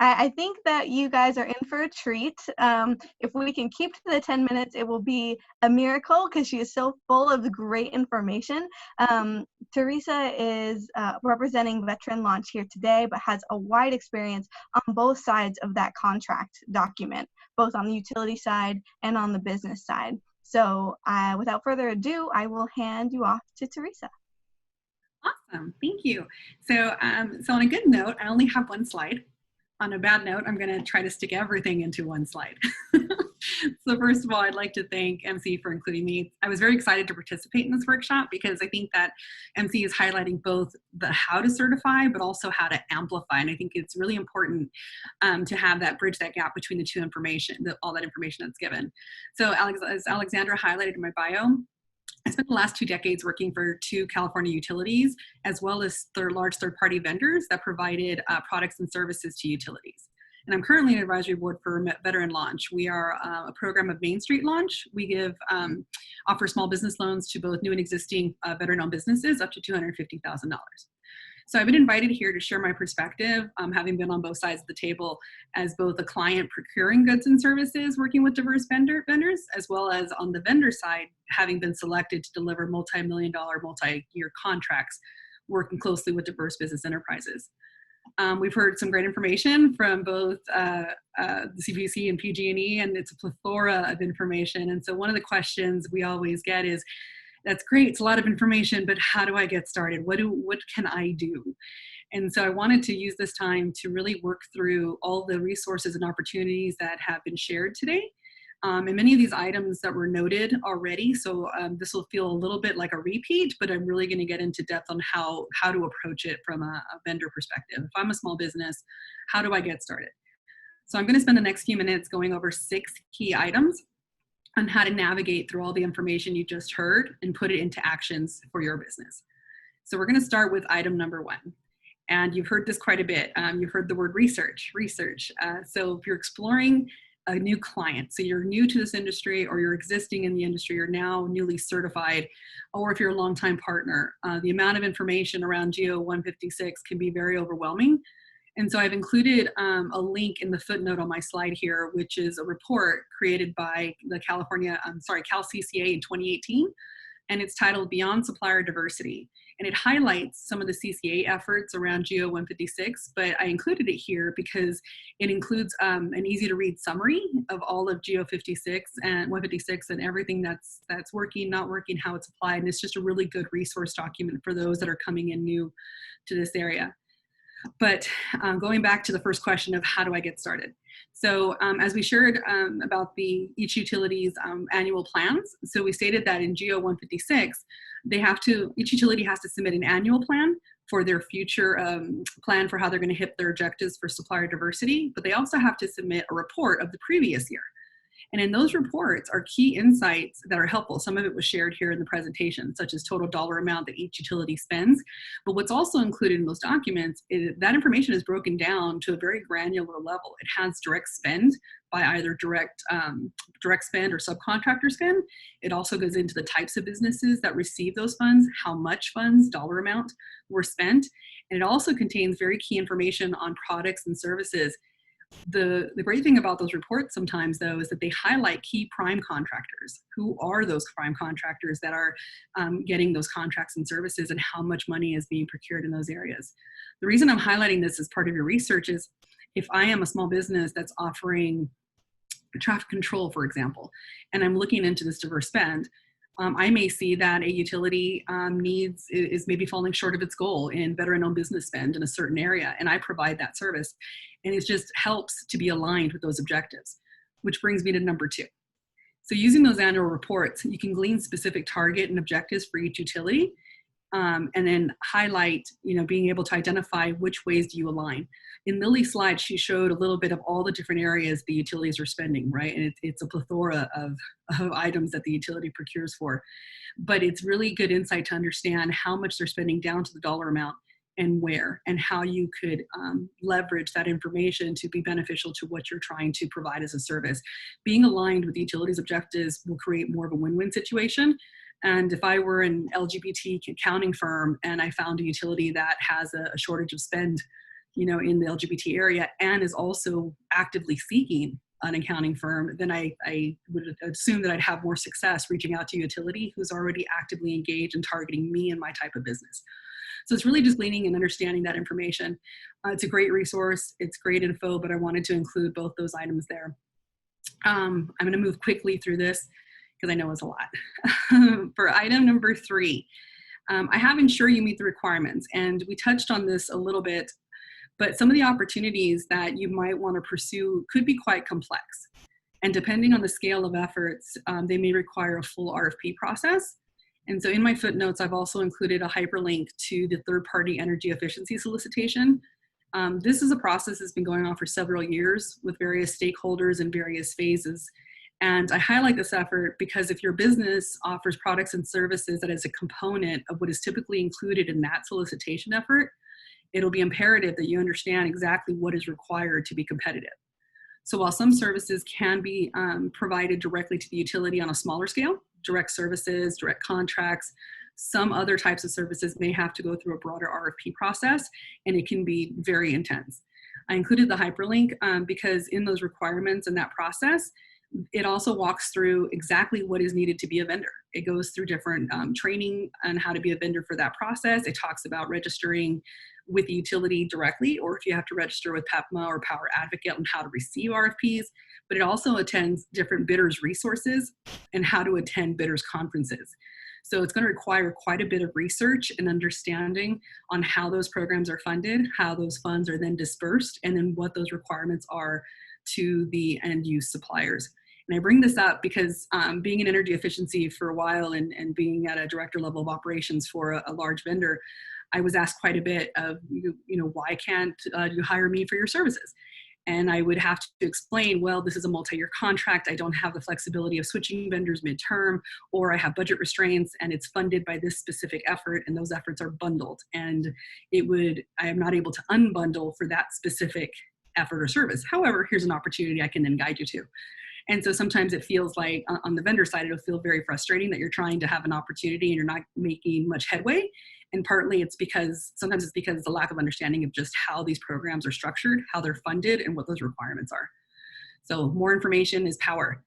I think that you guys are in for a treat. If we can keep to the 10 minutes, it will be a miracle because she is so full of great information. Teresa is representing Veteran Launch here today, but has a wide experience on both sides of that contract document, both on the utility side and on the business side. So without further ado, I will hand you off to Teresa.
Awesome, thank you. So, so on a good note, I only have one slide. On a bad note, I'm going to try to stick everything into one slide. So first of all, I'd like to thank MCE for including me. I was very excited to participate in this workshop because I think that MCE is highlighting both the how to certify, but also how to amplify. And I think it's really important to have that bridge that gap between the two information, all that information that's given. So as Alexandra highlighted in my bio, I spent the last 2 decades working for 2 California utilities, as well as large third-party vendors that provided products and services to utilities. And I'm currently an advisory board for Veteran Launch. We are a program of Main Street Launch. We offer small business loans to both new and existing veteran-owned businesses up to $250,000. So I've been invited here to share my perspective, having been on both sides of the table as both a client procuring goods and services, working with diverse vendors, as well as on the vendor side, having been selected to deliver multi-million-dollar, multi-year contracts, working closely with diverse business enterprises. We've heard some great information from both the CPUC and PG&E, and it's a plethora of information. And so one of the questions we always get is, that's great, it's a lot of information, but how do I get started? What can I do? And so I wanted to use this time to really work through all the resources and opportunities that have been shared today. And many of these items that were noted already, so this will feel a little bit like a repeat, but I'm really gonna get into depth on how to approach it from a vendor perspective. If I'm a small business, how do I get started? So I'm gonna spend the next few minutes going over 6 key items on how to navigate through all the information you just heard and put it into actions for your business. So we're gonna start with item number 1. And you've heard this quite a bit. You've heard the word research. So if you're exploring a new client, so you're new to this industry or you're existing in the industry, you're now newly certified, or if you're a longtime partner, the amount of information around GO 156 can be very overwhelming. And so I've included a link in the footnote on my slide here, which is a report created by the Cal CCA in 2018, and it's titled Beyond Supplier Diversity. And it highlights some of the CCA efforts around GO 156, but I included it here because it includes an easy to read summary of all of GO 56 and 156 and everything that's working, not working, how it's applied. And it's just a really good resource document for those that are coming in new to this area. But going back to the first question of how do I get started? So as we shared about each utility's annual plans, so we stated that in GO 156, each utility has to submit an annual plan for their future plan for how they're going to hit their objectives for supplier diversity, but they also have to submit a report of the previous year. And in those reports are key insights that are helpful. Some of it was shared here in the presentation, such as total dollar amount that each utility spends. But what's also included in those documents is that information is broken down to a very granular level. It has direct spend by either direct spend or subcontractor spend. It also goes into the types of businesses that receive those funds, how much funds, dollar amount, were spent. And it also contains very key information on products and services. The great thing about those reports sometimes, though, is that they highlight key prime contractors. Who are those prime contractors that are getting those contracts and services, and how much money is being procured in those areas? The reason I'm highlighting this as part of your research is if I am a small business that's offering traffic control, for example, and I'm looking into this diverse spend, I may see that a utility is maybe falling short of its goal in veteran-owned business spend in a certain area, and I provide that service. And it just helps to be aligned with those objectives, which brings me to number 2. So using those annual reports, you can glean specific target and objectives for each utility, and then highlight, being able to identify which ways do you align. In Lily's slide, she showed a little bit of all the different areas the utilities are spending, right? And it's a plethora of items that the utility procures for. But it's really good insight to understand how much they're spending down to the dollar amount and where, and how you could leverage that information to be beneficial to what you're trying to provide as a service. Being aligned with the utility's objectives will create more of a win-win situation. And if I were an LGBT accounting firm and I found a utility that has a shortage of spend you know, in the LGBT area and is also actively seeking an accounting firm, then I would assume that I'd have more success reaching out to a utility who's already actively engaged and targeting me and my type of business. So it's really just gleaning and understanding that information. It's a great resource. It's great info, but I wanted to include both those items there. I'm going to move quickly through this because I know it's a lot. For item number 3, I have ensure you meet the requirements. And we touched on this a little bit, but some of the opportunities that you might want to pursue could be quite complex. And depending on the scale of efforts, they may require a full RFP process. And so in my footnotes, I've also included a hyperlink to the third-party energy efficiency solicitation. This is a process that's been going on for several years with various stakeholders in various phases. And I highlight this effort because if your business offers products and services that is a component of what is typically included in that solicitation effort, it'll be imperative that you understand exactly what is required to be competitive. So while some services can be provided directly to the utility on a smaller scale, direct services, direct contracts, some other types of services may have to go through a broader RFP process, and it can be very intense. I included the hyperlink because in those requirements and that process, it also walks through exactly what is needed to be a vendor. It goes through different training on how to be a vendor for that process. It talks about registering with the utility directly, or if you have to register with PEPMA or Power Advocate on how to receive RFPs, but it also attends different bidders resources and how to attend bidders conferences. So it's going to require quite a bit of research and understanding on how those programs are funded, how those funds are then dispersed, and then what those requirements are to the end use suppliers. And I bring this up because being in energy efficiency for a while and being at a director level of operations for a large vendor, I was asked quite a bit of, you know, why can't you hire me for your services? And I would have to explain, well, this is a multi-year contract. I don't have the flexibility of switching vendors midterm, or I have budget restraints and it's funded by this specific effort and those efforts are bundled. And I am not able to unbundle for that specific effort or service. However, here's an opportunity I can then guide you to. And so sometimes it feels like on the vendor side, it'll feel very frustrating that you're trying to have an opportunity and you're not making much headway. And partly sometimes it's because the lack of understanding of just how these programs are structured, how they're funded, and what those requirements are. So more information is power.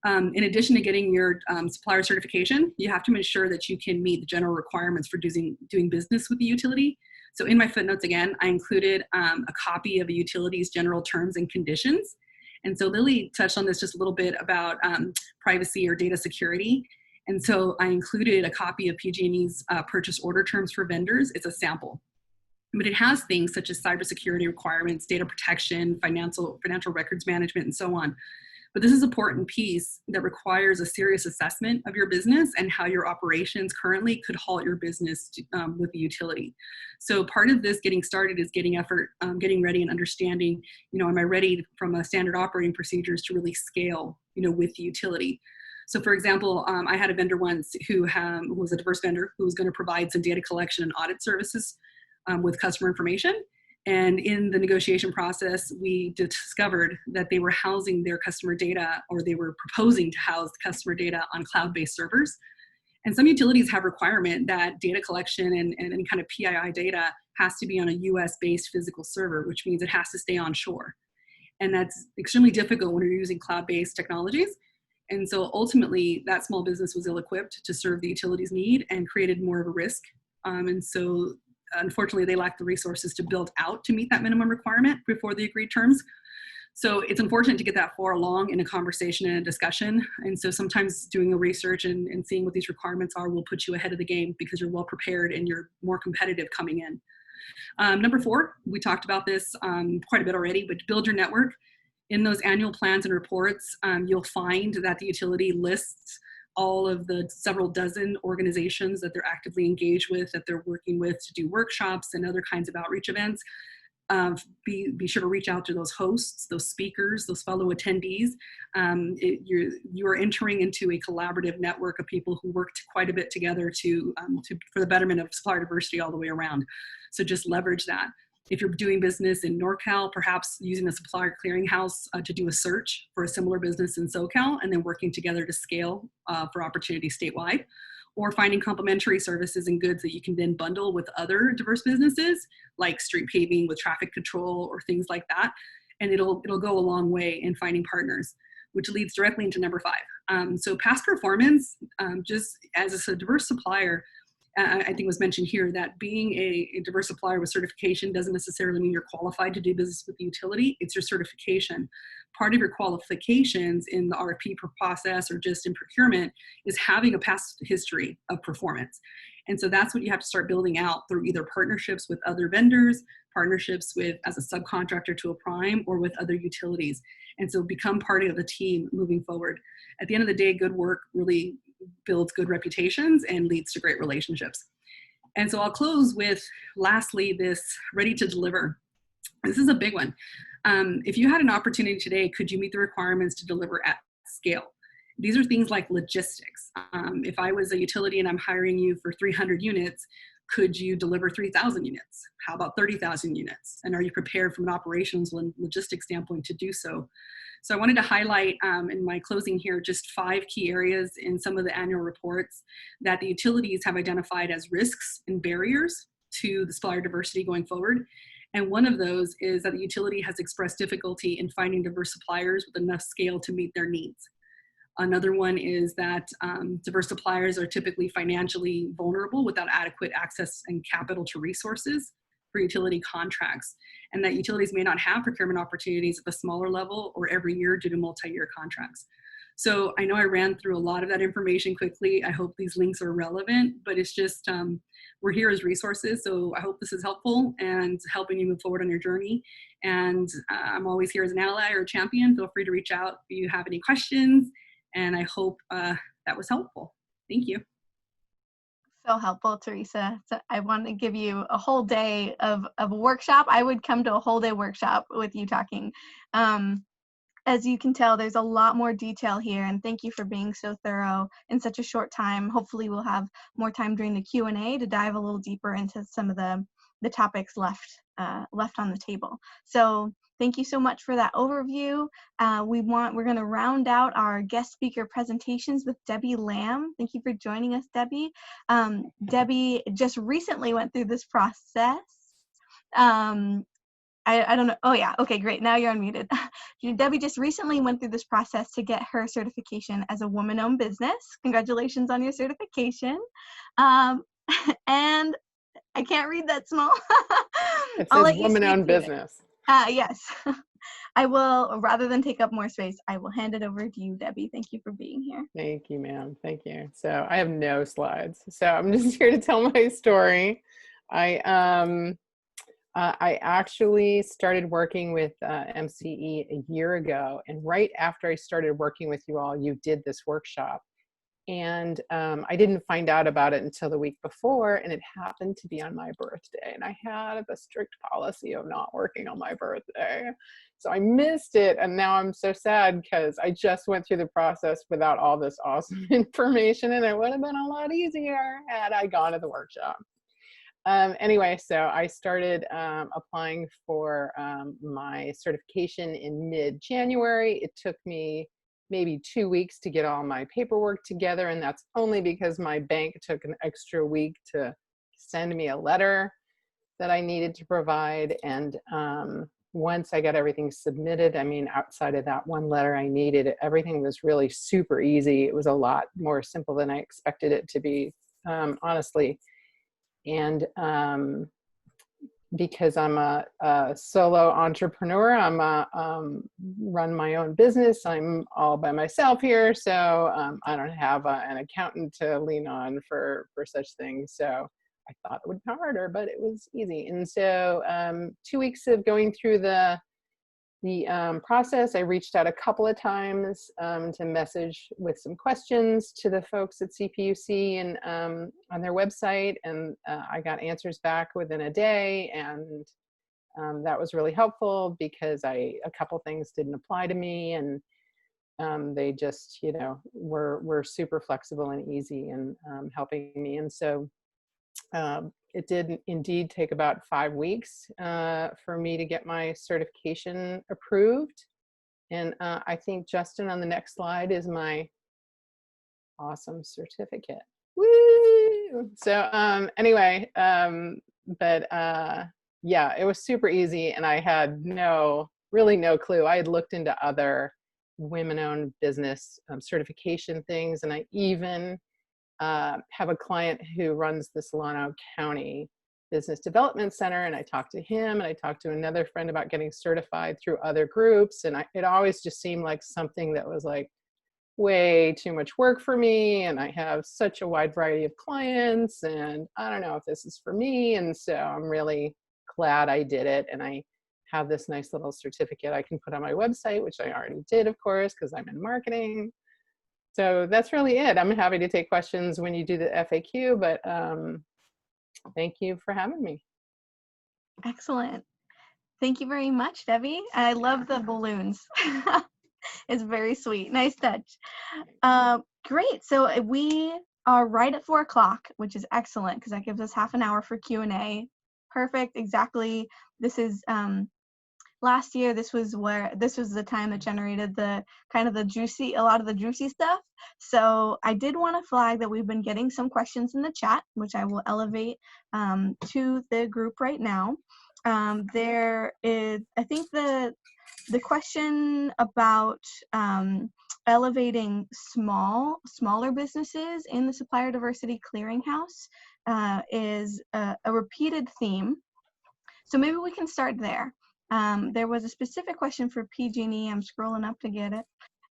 In addition to getting your supplier certification, you have to ensure that you can meet the general requirements for doing business with the utility. So in my footnotes, again, I included a copy of a utility's general terms and conditions. And so Lily touched on this just a little bit about privacy or data security. And so I included a copy of PG&E's purchase order terms for vendors. It's a sample, but it has things such as cybersecurity requirements, data protection, financial records management, and so on. But this is an important piece that requires a serious assessment of your business and how your operations currently could halt your business with the utility. So part of this getting started is getting ready and understanding, you know, am I ready from a standard operating procedures to really scale, you know, with the utility. So for example, I had a vendor once who was a diverse vendor who was going to provide some data collection and audit services with customer information. And in the negotiation process, we discovered that they were housing their customer data, or they were proposing to house customer data on cloud-based servers. And some utilities have requirement that data collection and any kind of PII data has to be on a US-based physical server, which means it has to stay onshore. And that's extremely difficult when you're using cloud-based technologies. And so ultimately, that small business was ill-equipped to serve the utilities need and created more of a risk. And so unfortunately, they lacked the resources to build out to meet that minimum requirement before the agreed terms. So it's unfortunate to get that far along in a conversation and a discussion. And so sometimes doing the research and seeing what these requirements are will put you ahead of the game because you're well prepared and you're more competitive coming in. Number 4, we talked about this quite a bit already, but build your network. In those annual plans and reports, you'll find that the utility lists all of the several dozen organizations that they're actively engaged with, that they're working with to do workshops and other kinds of outreach events. Be sure to reach out to those hosts, those speakers, those fellow attendees. You are entering into a collaborative network of people who worked quite a bit together for the betterment of supplier diversity all the way around. So just leverage that. If you're doing business in NorCal, perhaps using a supplier clearinghouse to do a search for a similar business in SoCal, and then working together to scale for opportunities statewide. or finding complementary services and goods that you can then bundle with other diverse businesses, like street paving with traffic control or things like that. And it'll go a long way in finding partners, which leads directly into number 5. So past performance, just as a diverse supplier, I think was mentioned here that being a diverse supplier with certification doesn't necessarily mean you're qualified to do business with the utility. It's your certification. Part of your qualifications in the RFP process or just in procurement is having a past history of performance. And so that's what you have to start building out through either partnerships with other vendors, partnerships with as a subcontractor to a prime, or with other utilities. And so become part of the team moving forward. At the end of the day, good work really builds good reputations and leads to great relationships. And so I'll close with, lastly, this ready to deliver. This is a big one. If you had an opportunity today, could you meet the requirements to deliver at scale? These are things like logistics. If I was a utility and I'm hiring you for 300 units, could you deliver 3,000 units? How about 30,000 units? And are you prepared from an operations and logistics standpoint to do so? So I wanted to highlight in my closing here just 5 key areas in some of the annual reports that the utilities have identified as risks and barriers to the supplier diversity going forward. And one of those is that the utility has expressed difficulty in finding diverse suppliers with enough scale to meet their needs. Another one is that diverse suppliers are typically financially vulnerable without adequate access and capital to resources for utility contracts, and that utilities may not have procurement opportunities at the smaller level or every year due to multi-year contracts. So I know I ran through a lot of that information quickly. I hope these links are relevant, but it's just, we're here as resources. So I hope this is helpful and helping you move forward on your journey. And I'm always here as an ally or a champion. Feel free to reach out if you have any questions. And I hope that was helpful. Thank you.
So helpful, Teresa. So I want to give you a whole day of a workshop. I would come to a whole day workshop with you talking. As you can tell, there's a lot more detail here, and thank you for being so thorough in such a short time. Hopefully we'll have more time during the Q&A to dive a little deeper into some of the topics left on the table. So thank you so much for that overview. We're going to round out our guest speaker presentations with Debbie Lamb. Thank you for joining us, Debbie. Debbie just recently went through this process. I don't know. Oh yeah. Okay, great. Now you're unmuted. Debbie just recently went through this process to get her certification as a woman-owned business. Congratulations on your certification. And I can't read that small.
It says woman-owned business.
Yes. I will, rather than take up more space, I will hand it over to you, Debbie. Thank you for being here.
Thank you, ma'am. Thank you. So I have no slides. So I'm just here to tell my story. I actually started working with MCE a year ago, and right after I started working with you all, you did this workshop. And I didn't find out about it until the week before, and it happened to be on my birthday. And I had a strict policy of not working on my birthday. So I missed it, and now I'm so sad because I just went through the process without all this awesome information, and it would have been a lot easier had I gone to the workshop. Anyway, so I started applying for my certification in mid-January. It took me maybe 2 weeks to get all my paperwork together, and that's only because my bank took an extra week to send me a letter that I needed to provide. And once I got everything submitted, I mean, outside of that one letter I needed, everything was really super easy. It was a lot more simple than I expected it to be, honestly. And because I'm a solo entrepreneur, I'm run my own business. I'm all by myself here, so I don't have an accountant to lean on for such things. So I thought it would be harder, but it was easy. And so 2 weeks of going through the process, I reached out a couple of times to message with some questions to the folks at CPUC and on their website, and I got answers back within a day, and that was really helpful because a couple things didn't apply to me, and they just, you know, were super flexible and easy in helping me. And so it did indeed take about 5 weeks for me to get my certification approved. And I think, Justin, on the next slide is my awesome certificate. Woo! So anyway, yeah, it was super easy, and I had really no clue. I had looked into other women-owned business certification things, and I even have a client who runs the Solano County Business Development Center, and I talked to him, and I talked to another friend about getting certified through other groups, and it always just seemed like something that was like way too much work for me, and I have such a wide variety of clients, and I don't know if this is for me. And so I'm really glad I did it, and I have this nice little certificate I can put on my website, which I already did, of course, because I'm in marketing. So that's really it. I'm happy to take questions when you do the FAQ, but thank you for having me.
Excellent. Thank you very much, Debbie. I love the balloons. It's very sweet. Nice touch. Great. So we are right at 4 o'clock, which is excellent because that gives us half an hour for Q&A. Perfect. Exactly. This is last year. This was the time that generated the kind of a lot of the juicy stuff. So I did want to flag that we've been getting some questions in the chat, which I will elevate to the group right now. There is, I think the question about elevating smaller businesses in the Supplier Diversity Clearinghouse is a repeated theme. So maybe we can start there. There was a specific question for PG&E. I'm scrolling up to get it.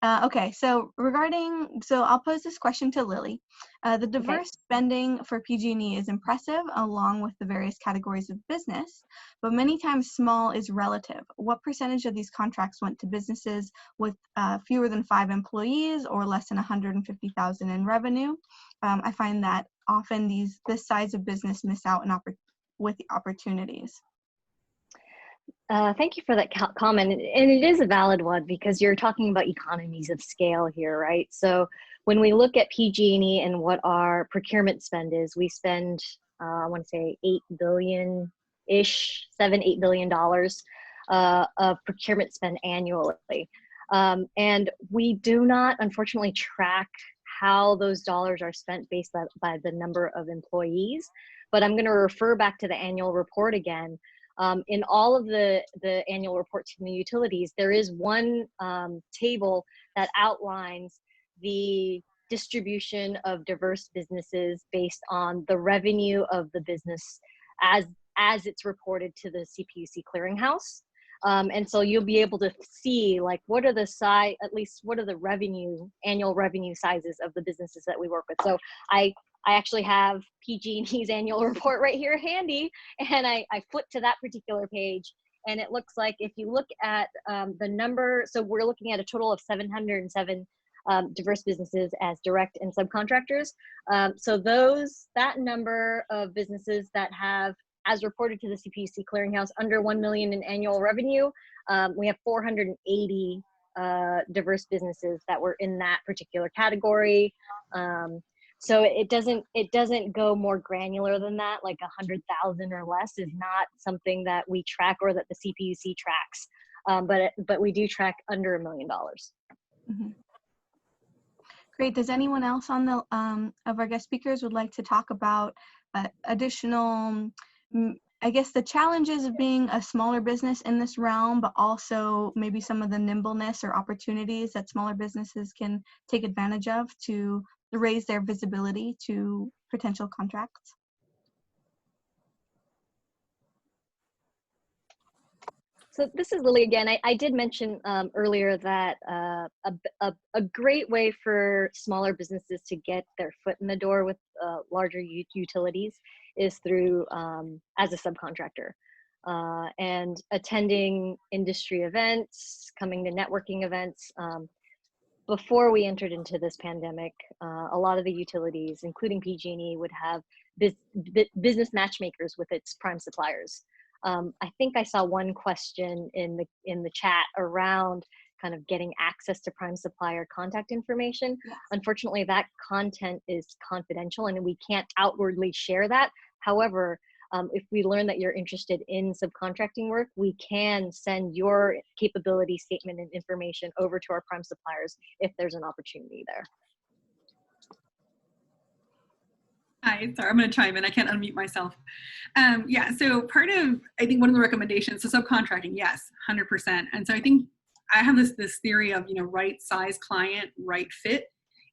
Okay, so I'll pose this question to Lily. The diverse spending for PG&E is impressive along with the various categories of business, but many times small is relative. What percentage of these contracts went to businesses with fewer than 5 employees or less than 150,000 in revenue? I find that often this size of business miss out with the opportunities.
Thank you for that comment, and it is a valid one because you're talking about economies of scale here, right? So when we look at PG&E and what our procurement spend is, we spend, I want to say $8 billion-ish, $7-8 billion of procurement spend annually. And we do not, unfortunately, track how those dollars are spent based by the number of employees, but I'm going to refer back to the annual report again. In all of the annual reports from the utilities, there is one table that outlines the distribution of diverse businesses based on the revenue of the business as it's reported to the CPUC Clearinghouse. And so you'll be able to see like what are the annual revenue sizes of the businesses that we work with. So I actually have PG&E's annual report right here handy, and I flipped to that particular page, and it looks like if you look at the number, so we're looking at a total of 707 diverse businesses as direct and subcontractors. So that number of businesses that have, as reported to the CPUC Clearinghouse, under 1 million in annual revenue, we have 480 diverse businesses that were in that particular category. So it doesn't go more granular than that, like 100,000 or less is not something that we track or that the CPUC tracks. But we do track under $1 million.
Mm-hmm. Great. Does anyone else on the of our guest speakers would like to talk about additional, I guess, the challenges of being a smaller business in this realm, but also maybe some of the nimbleness or opportunities that smaller businesses can take advantage of to raise their visibility to potential contracts?
So this is Lily again. I did mention earlier that a great way for smaller businesses to get their foot in the door with larger utilities is through as a subcontractor and attending industry events, coming to networking events. Before we entered into this pandemic, a lot of the utilities, including PG&E, would have business matchmakers with its prime suppliers. I think I saw one question in the chat around kind of getting access to prime supplier contact information. Yes. Unfortunately, that content is confidential and we can't outwardly share that. However, if we learn that you're interested in subcontracting work, we can send your capability statement and information over to our prime suppliers if there's an opportunity there.
Hi, sorry, I'm going to chime in. I can't unmute myself. Yeah, so I think one of the recommendations, so subcontracting, yes, 100%. And so I think I have this theory of, right size client, right fit.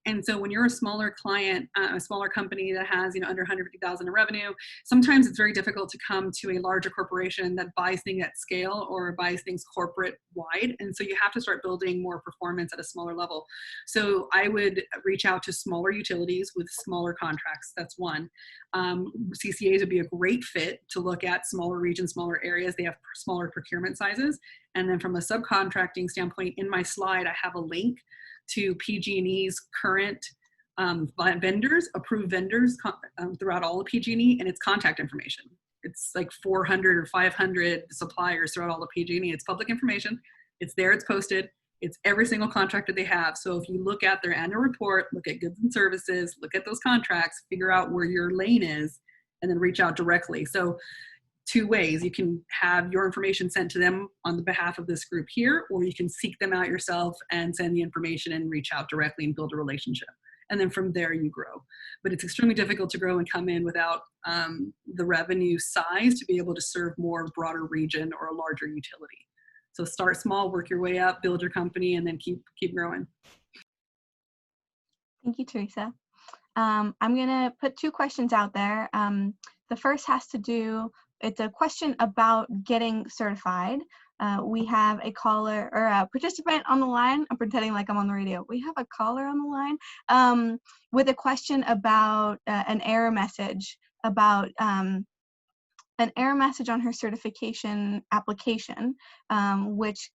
And so when you're a smaller client, a smaller company that has, under 150,000 in revenue, sometimes it's very difficult to come to a larger corporation that buys things at scale or buys things corporate wide. And so you have to start building more performance at a smaller level. So I would reach out to smaller utilities with smaller contracts. That's one. CCAs would be a great fit to look at smaller regions, smaller areas. They have smaller procurement sizes. And then from a subcontracting standpoint, in my slide, I have a link to PG&E's current vendors, approved vendors throughout all of PG&E, and its contact information. It's like 400 or 500 suppliers throughout all of PG&E. It's public information. It's there. It's posted. It's every single contract that they have. So if you look at their annual report, look at goods and services, look at those contracts, figure out where your lane is, and then reach out directly. So two ways. You can have your information sent to them on the behalf of this group here, or you can seek them out yourself and send the information and reach out directly and build a relationship. And then from there you grow. But it's extremely difficult to grow and come in without the revenue size to be able to serve more broader region or a larger utility. So start small, work your way up, build your company, and then keep growing.
Thank you, Teresa. I'm gonna put two questions out there. The first has to do, it's a question about getting certified. We have a caller or a participant on the line. I'm pretending like I'm on the radio. We have a caller on the line with a question about an error message about an error message on her certification application, which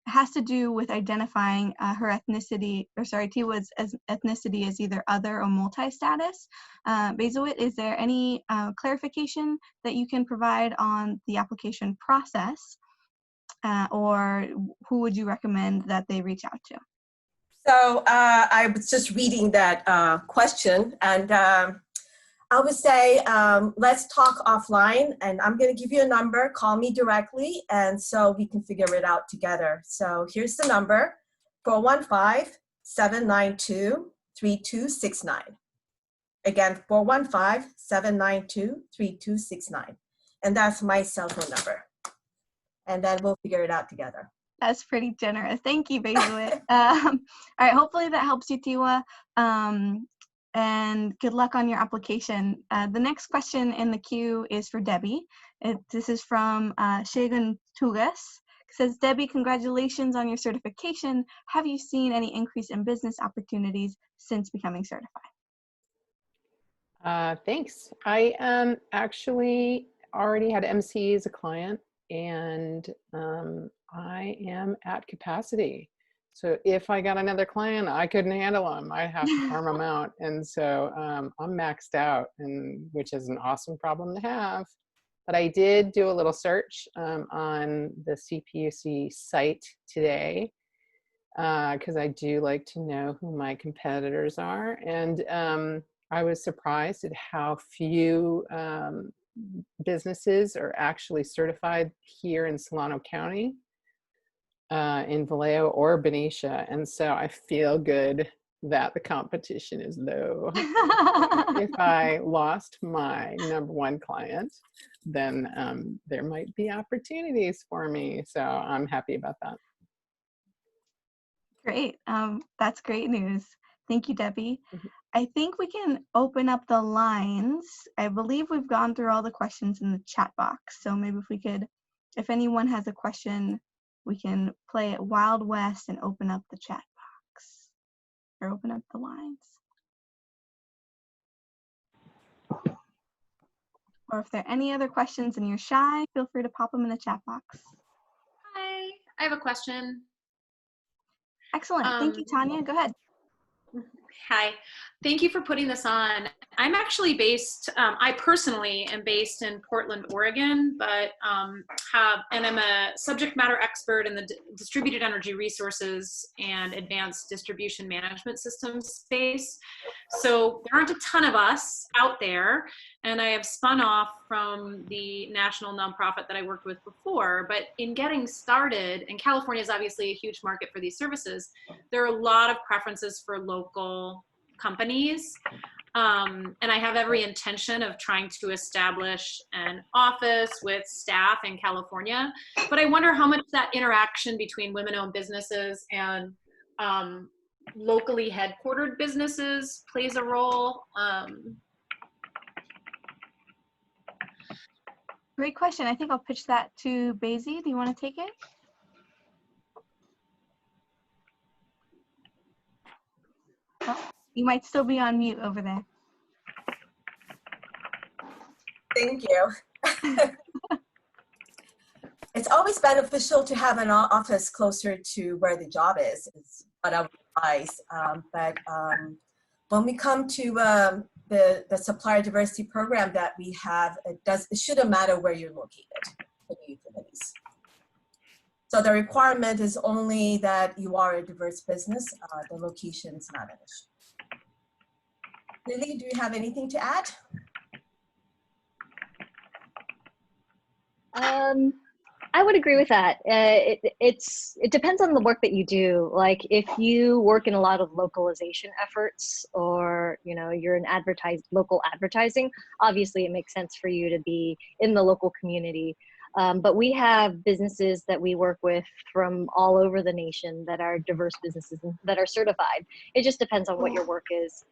has to do with identifying her ethnicity, or sorry, Tiwa's ethnicity as either other or multi-status. Basilwit, is there any clarification that you can provide on the application process, or who would you recommend that they reach out to?
So I was just reading that question, and I would say, let's talk offline, and I'm going to give you a number. Call me directly, and so we can figure it out together. So here's the number, 415-792-3269. Again, 415-792-3269. And that's my cell phone number. And then we'll figure it out together.
That's pretty generous. Thank you, Basilwit. All right, hopefully that helps you, Tiwa. And good luck on your application. The next question in the queue is for Debbie. This is from Shagun Tugas. It says, Debbie, congratulations on your certification. Have you seen any increase in business opportunities since becoming certified?
Thanks. I actually already had MCE as a client, and I am at capacity. So if I got another client, I couldn't handle them. I'd have to farm them out. And so I'm maxed out, which is an awesome problem to have. But I did do a little search on the CPUC site today, because I do like to know who my competitors are. And I was surprised at how few businesses are actually certified here in Solano County, in Vallejo or Benicia. And so I feel good that the competition is low. If I lost my #1 client, then there might be opportunities for me. So I'm happy about that.
Great. That's great news. Thank you, Debbie. I think we can open up the lines. I believe we've gone through all the questions in the chat box. So maybe if we could, if anyone has a question, we can play it Wild West and open up the chat box or open up the lines. Or if there are any other questions and you're shy, feel free to pop them in the chat box.
Hi, I have a question.
Excellent. Thank you, Tanya. Go ahead.
Hi, thank you for putting this on. I'm actually based, I personally am based in Portland, Oregon, but I'm a subject matter expert in the distributed energy resources and advanced distribution management systems space. So there aren't a ton of us out there, and I have spun off from the national nonprofit that I worked with before. But in getting started, and California is obviously a huge market for these services, there are a lot of preferences for local companies. And I have every intention of trying to establish an office with staff in California. But I wonder how much that interaction between women-owned businesses and locally headquartered businesses plays a role.
Great question. I think I'll pitch that to Basie. Do you want to take it? Oh, you might still be on mute over there.
Thank you. It's always beneficial to have an office closer to where the job is what I would advise. But when we come to the supplier diversity program that we have, it shouldn't matter where you're located for the utilities. So the requirement is only that you are a diverse business. The location is not an issue. Lily, do you have anything to add?
I would agree with that. It depends on the work that you do. Like if you work in a lot of localization efforts, or you're in local advertising, obviously it makes sense for you to be in the local community. But we have businesses that we work with from all over the nation that are diverse businesses and that are certified. It just depends on what your work is.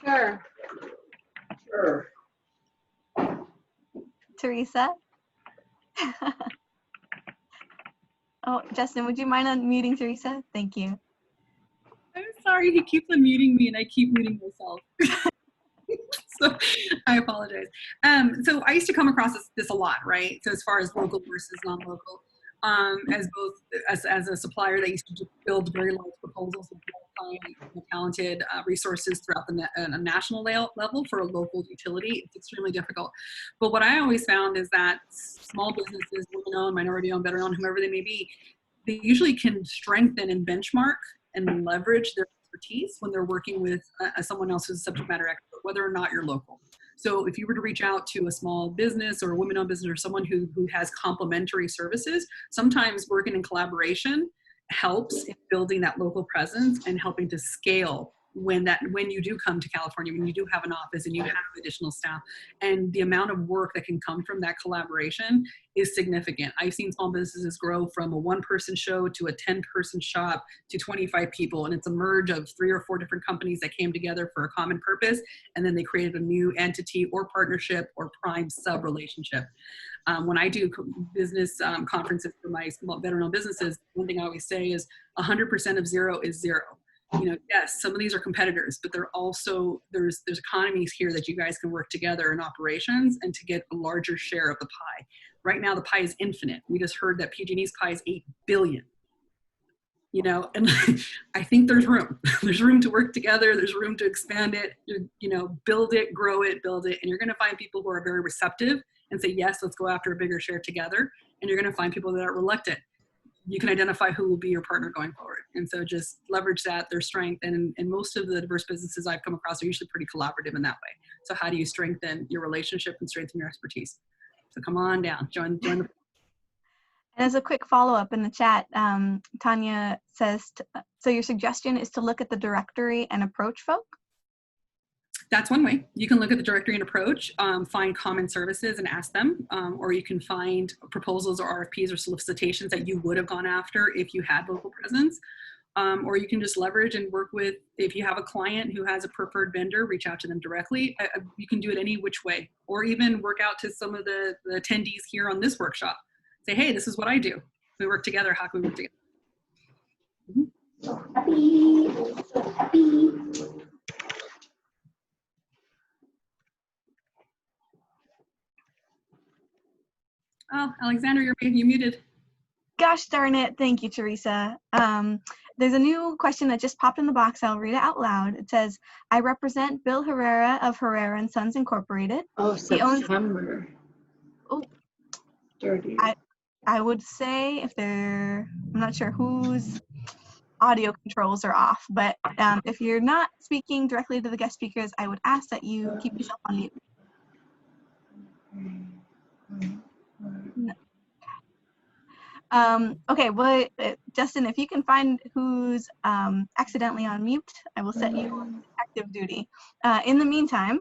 Sure.
Teresa? Oh, Justin, would you mind unmuting Teresa? Thank you.
I'm sorry, he keeps unmuting me and I keep muting myself. So I apologize. So I used to come across this a lot, right? So as far as local versus non-local, as a supplier that used to build very large proposals with talented resources throughout the national level for a local utility, it's extremely difficult. But what I always found is that small businesses, women-owned, minority-owned, veteran-owned, whomever they may be, they usually can strengthen and benchmark and leverage their expertise when they're working with someone else who's a subject matter expert, whether or not you're local. So if you were to reach out to a small business or a women-owned business or someone who has complementary services, sometimes working in collaboration helps in building that local presence and helping to scale when you do come to California, when you do have an office and you have additional staff, and the amount of work that can come from that collaboration is significant. I've seen small businesses grow from a 1-person show to a 10-person shop to 25 people, and it's a merge of 3 or 4 different companies that came together for a common purpose, and then they created a new entity or partnership or prime sub-relationship. When I do business conferences for my veteran-owned businesses, one thing I always say is 100% of zero is zero. Yes, some of these are competitors, but there's economies here that you guys can work together in operations and to get a larger share of the pie. Right now, the pie is infinite. We just heard that PG&E's pie is $8 billion. And I think there's room. There's room to work together. There's room to expand it. Build it, grow it, build it, and you're going to find people who are very receptive and say, yes, let's go after a bigger share together. And you're going to find people that are reluctant. You can identify who will be your partner going forward. And so just leverage their strength. And most of the diverse businesses I've come across are usually pretty collaborative in that way. So how do you strengthen your relationship and strengthen your expertise? So come on down, join the.
And as a quick follow-up in the chat, Tanya says, so your suggestion is to look at the directory and approach folk?
That's one way. You can look at the directory and approach, find common services and ask them, or you can find proposals or RFPs or solicitations that you would have gone after if you had local presence. Or you can just leverage and work with, if you have a client who has a preferred vendor, reach out to them directly. You can do it any which way, or even work out to some of the attendees here on this workshop. Say, hey, this is what I do. We work together. How can we work together? Mm-hmm.
So happy.
Oh, Alexander, you're muted.
Gosh darn it. Thank you, Teresa. There's a new question that just popped in the box. I'll read it out loud. It says, I represent Bill Herrera of Herrera & Sons Incorporated.
Oh, September.
Oh,
dirty.
I would say I'm not sure whose audio controls are off, but if you're not speaking directly to the guest speakers, I would ask that you keep yourself on mute. No. Okay, well, Justin, if you can find who's accidentally on mute, I will set you on active duty. In the meantime,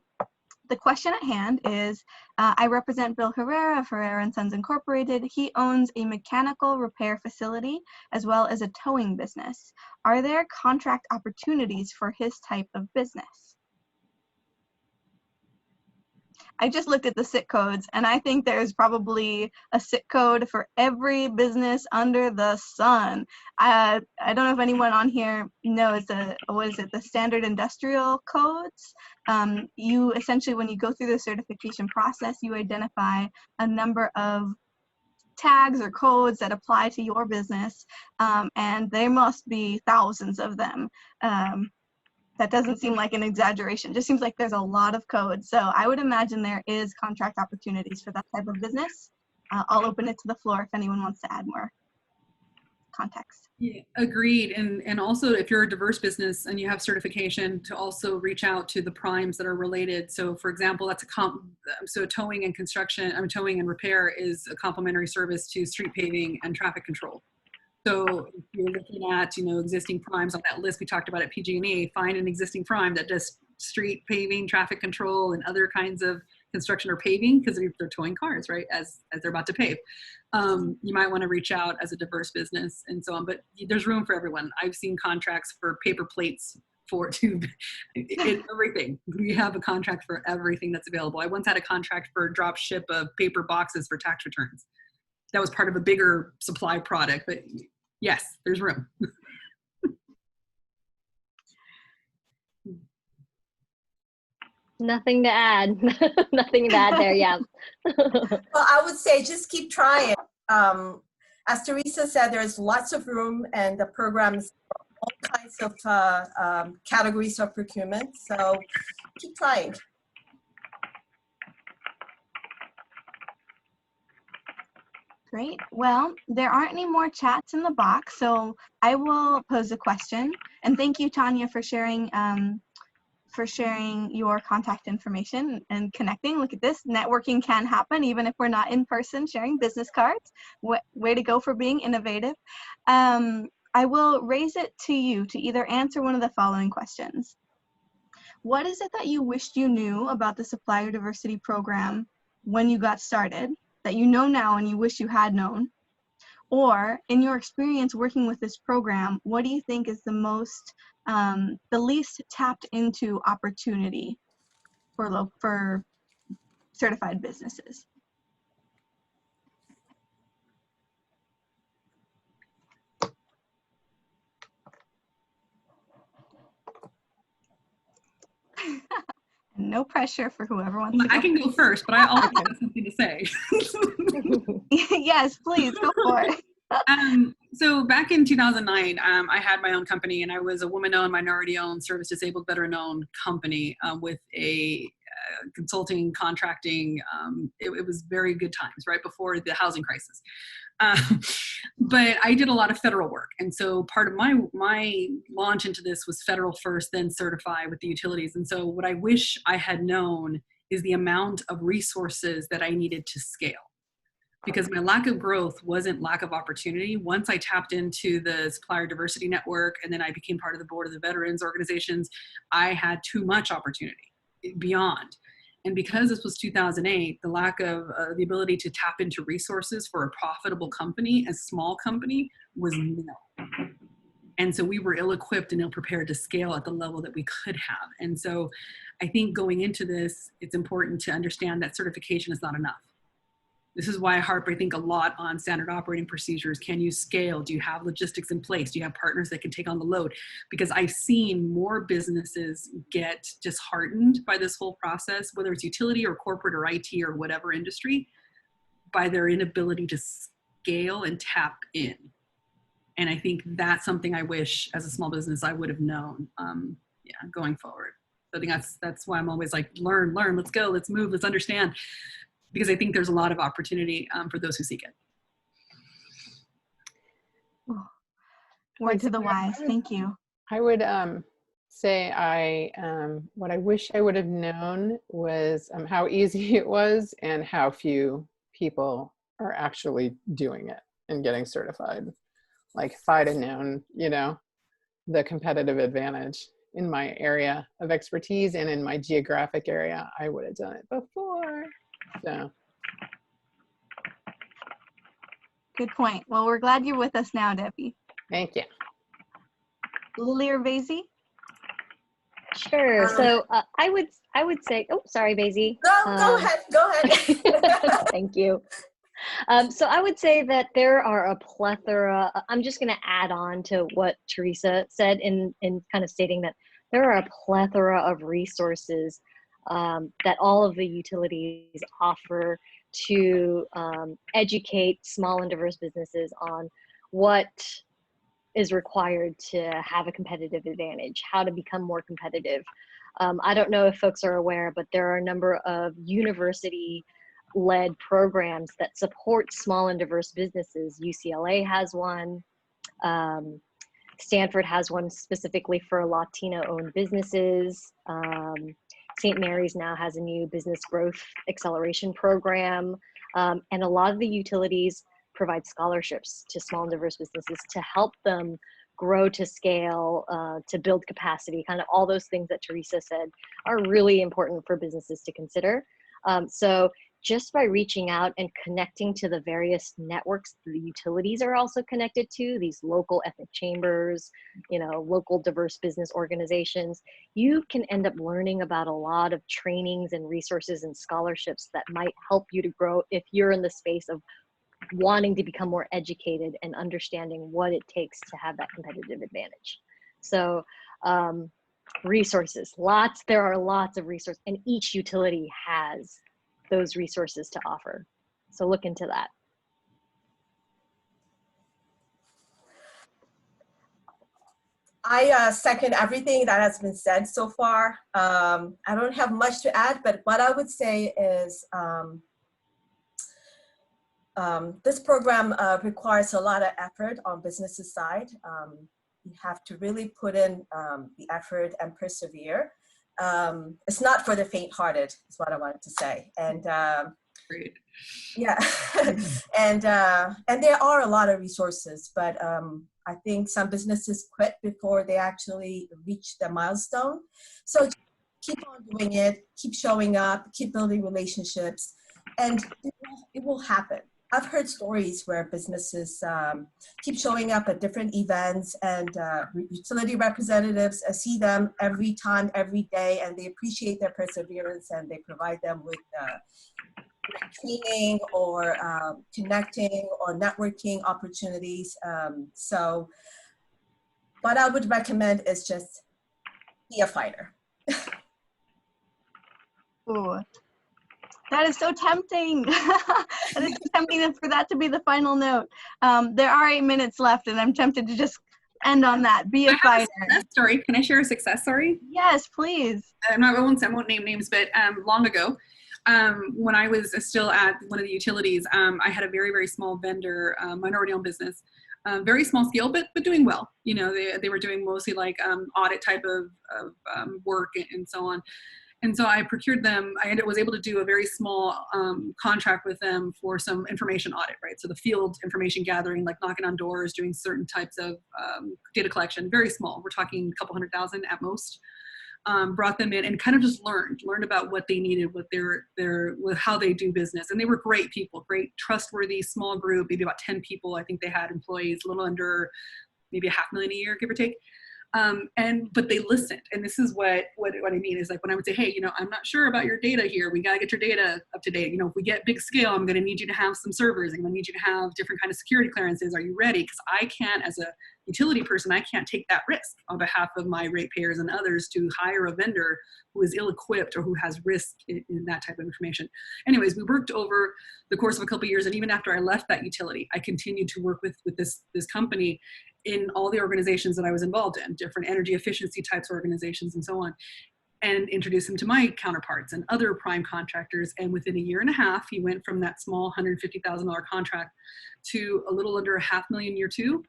the question at hand is, I represent Bill Herrera of Herrera & Sons Incorporated. He owns a mechanical repair facility as well as a towing business. Are there contract opportunities for his type of business? I just looked at the SIC codes, and I think there's probably a SIC code for every business under the sun. I don't know if anyone on here knows the standard industrial codes. You essentially, when you go through the certification process, you identify a number of tags or codes that apply to your business, and there must be thousands of them. That doesn't seem like an exaggeration. It just seems like there's a lot of code. So I would imagine there is contract opportunities for that type of business. I'll open it to the floor if anyone wants to add more context.
Yeah, agreed. And also, if you're a diverse business and you have certification, to also reach out to the primes that are related. So for example, that's so towing and construction, towing and repair is a complementary service to street paving and traffic control. So if you're looking at, existing primes on that list we talked about at PG&E, find an existing prime that does street paving, traffic control, and other kinds of construction or paving, because they're towing cars, right, as they're about to pave. You might want to reach out as a diverse business and so on, but there's room for everyone. I've seen contracts for paper plates everything. We have a contract for everything that's available. I once had a contract for a drop ship of paper boxes for tax returns. That was part of a bigger supply product, but yes, there's room.
Nothing to add. Nothing to add there, yeah.
Well, I would say just keep trying. As Teresa said, there's lots of room, and the programs for all kinds of categories of procurement. So keep trying.
Great. Well, there aren't any more chats in the box, so I will pose a question. And thank you, Tanya, for sharing your contact information and connecting. Look at this, networking can happen even if we're not in person sharing business cards. Way to go for being innovative. I will raise it to you to either answer one of the following questions. What is it that you wished you knew about the Supplier Diversity Program when you got started, that you know now and you wish you had known? Or in your experience working with this program, what do you think is the least tapped into opportunity for certified businesses? No pressure for whoever wants to go.
I can go first, but I also have something to say.
Yes, please, go for it.
So back in 2009, I had my own company, and I was a woman-owned, minority-owned, service-disabled, veteran-owned company with a consulting, contracting. It was very good times, right before the housing crisis. But I did a lot of federal work. And so part of my launch into this was federal first, then Certify with the utilities. And so what I wish I had known is the amount of resources that I needed to scale. Because my lack of growth wasn't lack of opportunity. Once I tapped into the Supplier Diversity Network, and then I became part of the board of the veterans organizations, I had too much opportunity beyond. And because this was 2008, the lack of the ability to tap into resources for a profitable company, a small company, was nil. And so we were ill-equipped and ill-prepared to scale at the level that we could have. And so I think going into this, it's important to understand that certification is not enough. This is why I harp, I think, a lot on standard operating procedures. Can you scale? Do you have logistics in place? Do you have partners that can take on the load? Because I've seen more businesses get disheartened by this whole process, whether it's utility or corporate or IT or whatever industry, by their inability to scale and tap in. And I think that's something I wish as a small business I would have known going forward. So I think that's why I'm always like, learn, let's go, let's move, let's understand. Because I think there's a lot of opportunity for those who seek it.
Word to the wise, thank you.
I would say what I wish I would have known was how easy it was and how few people are actually doing it. and getting certified. Like if I'd have known, you know, the competitive advantage in my area of expertise and in my geographic area, I would have done it before. So.
Good point. Well, we're glad you're with us now, Debbie.
Thank you.
Lily or Basie?
Sure. So I would say, oh, sorry, Basie.
Go ahead.
Thank you. So I would say that there are a plethora. I'm just going to add on to what Teresa said in kind of stating that there are a plethora of resources that all of the utilities offer to educate small and diverse businesses on what is required to have a competitive advantage, how to become more competitive. I don't know if folks are aware, but there are a number of university-led programs that support small and diverse businesses. UCLA has one. Stanford has one specifically for Latino-owned businesses. St. Mary's now has a new business growth acceleration program. And a lot of the utilities provide scholarships to small and diverse businesses to help them grow to scale, to build capacity, kind of all those things that Teresa said are really important for businesses to consider. So just by reaching out and connecting to the various networks the utilities are also connected to, these local ethnic chambers, you know, local diverse business organizations, you can end up learning about a lot of trainings and resources and scholarships that might help you to grow if you're in the space of wanting to become more educated and understanding what it takes to have that competitive advantage. So resources, there are lots of resources, and each utility has those resources to offer. So look into that.
I second everything that has been said so far. I don't have much to add, but what I would say is this program requires a lot of effort on businesses' side. You have to really put in the effort and persevere. It's not for the faint-hearted, is what I wanted to say. And
Great.
yeah, and there are a lot of resources, but I think some businesses quit before they actually reach the milestone. So keep on doing it, keep showing up, keep building relationships, and it will happen. I've heard stories where businesses keep showing up at different events, and utility representatives see them every time, every day, and they appreciate their perseverance, and they provide them with training or connecting or networking opportunities. So what I would recommend is just be a fighter.
Ooh. That is so tempting. That is so tempting for that to be the final note. There are 8 minutes left, and I'm tempted to just end on that. Be a fighter.
Success story. Can I share a success story?
Yes, please.
I won't name names, but long ago, when I was still at one of the utilities, I had a very, very small vendor, minority-owned business, very small scale, but doing well. You know, they were doing mostly like audit type of work and so on. And so I procured them. I was able to do a very small contract with them for some information audit, right? So the field information gathering, like knocking on doors, doing certain types of data collection, very small. We're talking a couple $100,000 at most. Brought them in and kind of just learned about what they needed, what how they do business. And they were great people, great, trustworthy, small group, maybe about 10 people. I think they had employees, a little under maybe $500,000 a year, give or take. But they listened. And this is what I mean is like when I would say, hey, you know, I'm not sure about your data here. We got to get your data up to date. You know, if we get big scale, I'm going to need you to have some servers. I'm going to need you to have different kind of security clearances. Are you ready? Because I can't, as a utility person, I can't take that risk on behalf of my ratepayers and others to hire a vendor who is ill-equipped or who has risk in that type of information. Anyways, we worked over the course of a couple of years, and even after I left that utility, I continued to work with this company in all the organizations that I was involved in, different energy efficiency types of organizations and so on, and introduce him to my counterparts and other prime contractors. And within a year and a half, he went from that small $150,000 contract to a little under $500,000 year 2,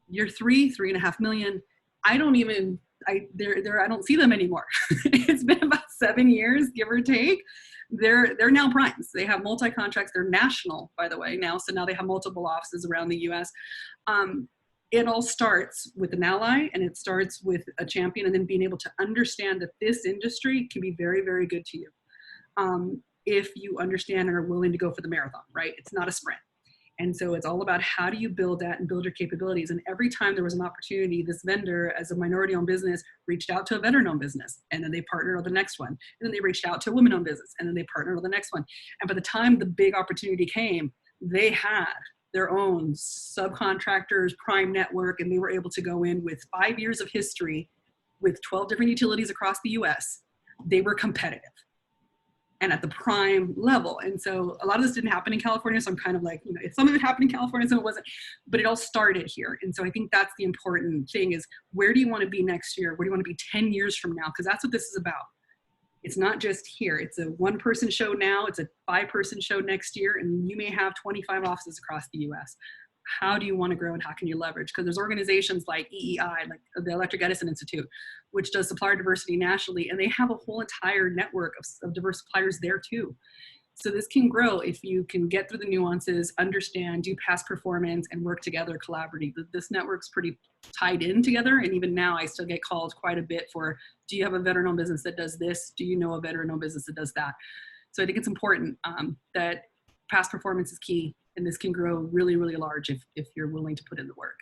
year 3, $3.5 million. I don't see them anymore. It's been about 7 years, give or take. they're now primes. They have multi-contracts. They're national, by the way, now. So now they have multiple offices around the US. It all starts with an ally, and it starts with a champion, and then being able to understand that this industry can be very, very good to you. If you understand and are willing to go for the marathon, right? It's not a sprint. And so it's all about how do you build that and build your capabilities. And every time there was an opportunity, this vendor, as a minority-owned business, reached out to a veteran-owned business, and then they partnered on the next one. And then they reached out to a women-owned business, and then they partnered on the next one. And by the time the big opportunity came, they had their own subcontractors, prime network, and they were able to go in with 5 years of history with 12 different utilities across the US. They were competitive and at the prime level. And so a lot of this didn't happen in California. So I'm kind of like, you know, some of it happened in California, some of it wasn't, but it all started here. And so I think that's the important thing is, where do you want to be next year? Where do you want to be 10 years from now? Because that's what this is about. It's not just here. It's a 1-person show now. It's a 5-person show next year. And you may have 25 offices across the US. How do you want to grow, and how can you leverage? Because there's organizations like EEI, like the Electric Edison Institute, which does supplier diversity nationally, and they have a whole entire network of diverse suppliers there too. So this can grow if you can get through the nuances, understand, do past performance, and work together collaboratively. This network's pretty tied in together, and even now I still get called quite a bit for, do you have a veteran-owned business that does this? Do you know a veteran-owned business that does that? So I think it's important that past performance is key, and this can grow really, really large if you're willing to put in the work.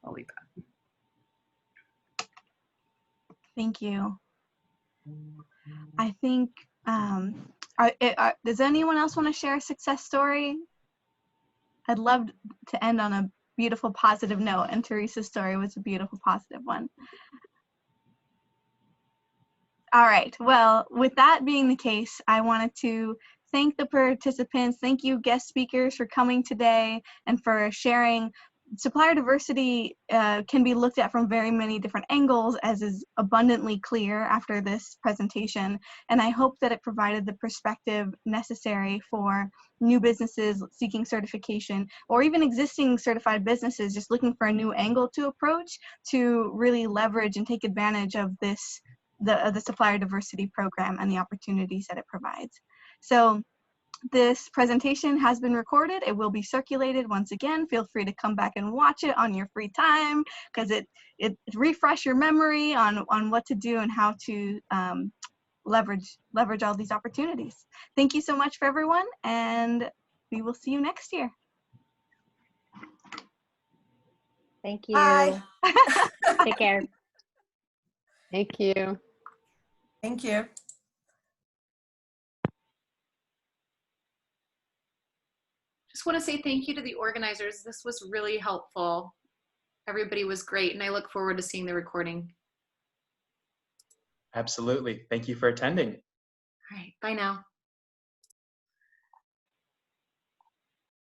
I'll leave that.
Thank you. I think, does anyone else want to share a success story? I'd love to end on a beautiful, positive note, and Teresa's story was a beautiful, positive one. All right, well, with that being the case, I wanted to thank the participants. Thank you, guest speakers, for coming today and for sharing. Supplier diversity can be looked at from very many different angles, as is abundantly clear after this presentation. And I hope that it provided the perspective necessary for new businesses seeking certification, or even existing certified businesses just looking for a new angle to approach to really leverage and take advantage of this, the supplier diversity program and the opportunities that it provides. So this presentation has been recorded. It will be circulated once again. Feel free to come back and watch it on your free time, because it refresh your memory on what to do and how to leverage all these opportunities. Thank you so much for everyone, and we will see you next year.
Thank you.
Bye.
Take care.
Thank you.
Thank you.
Just want to say thank you to the organizers. This was really helpful. Everybody was great, and I look forward to seeing the recording.
Absolutely. Thank you for attending.
All right, bye now.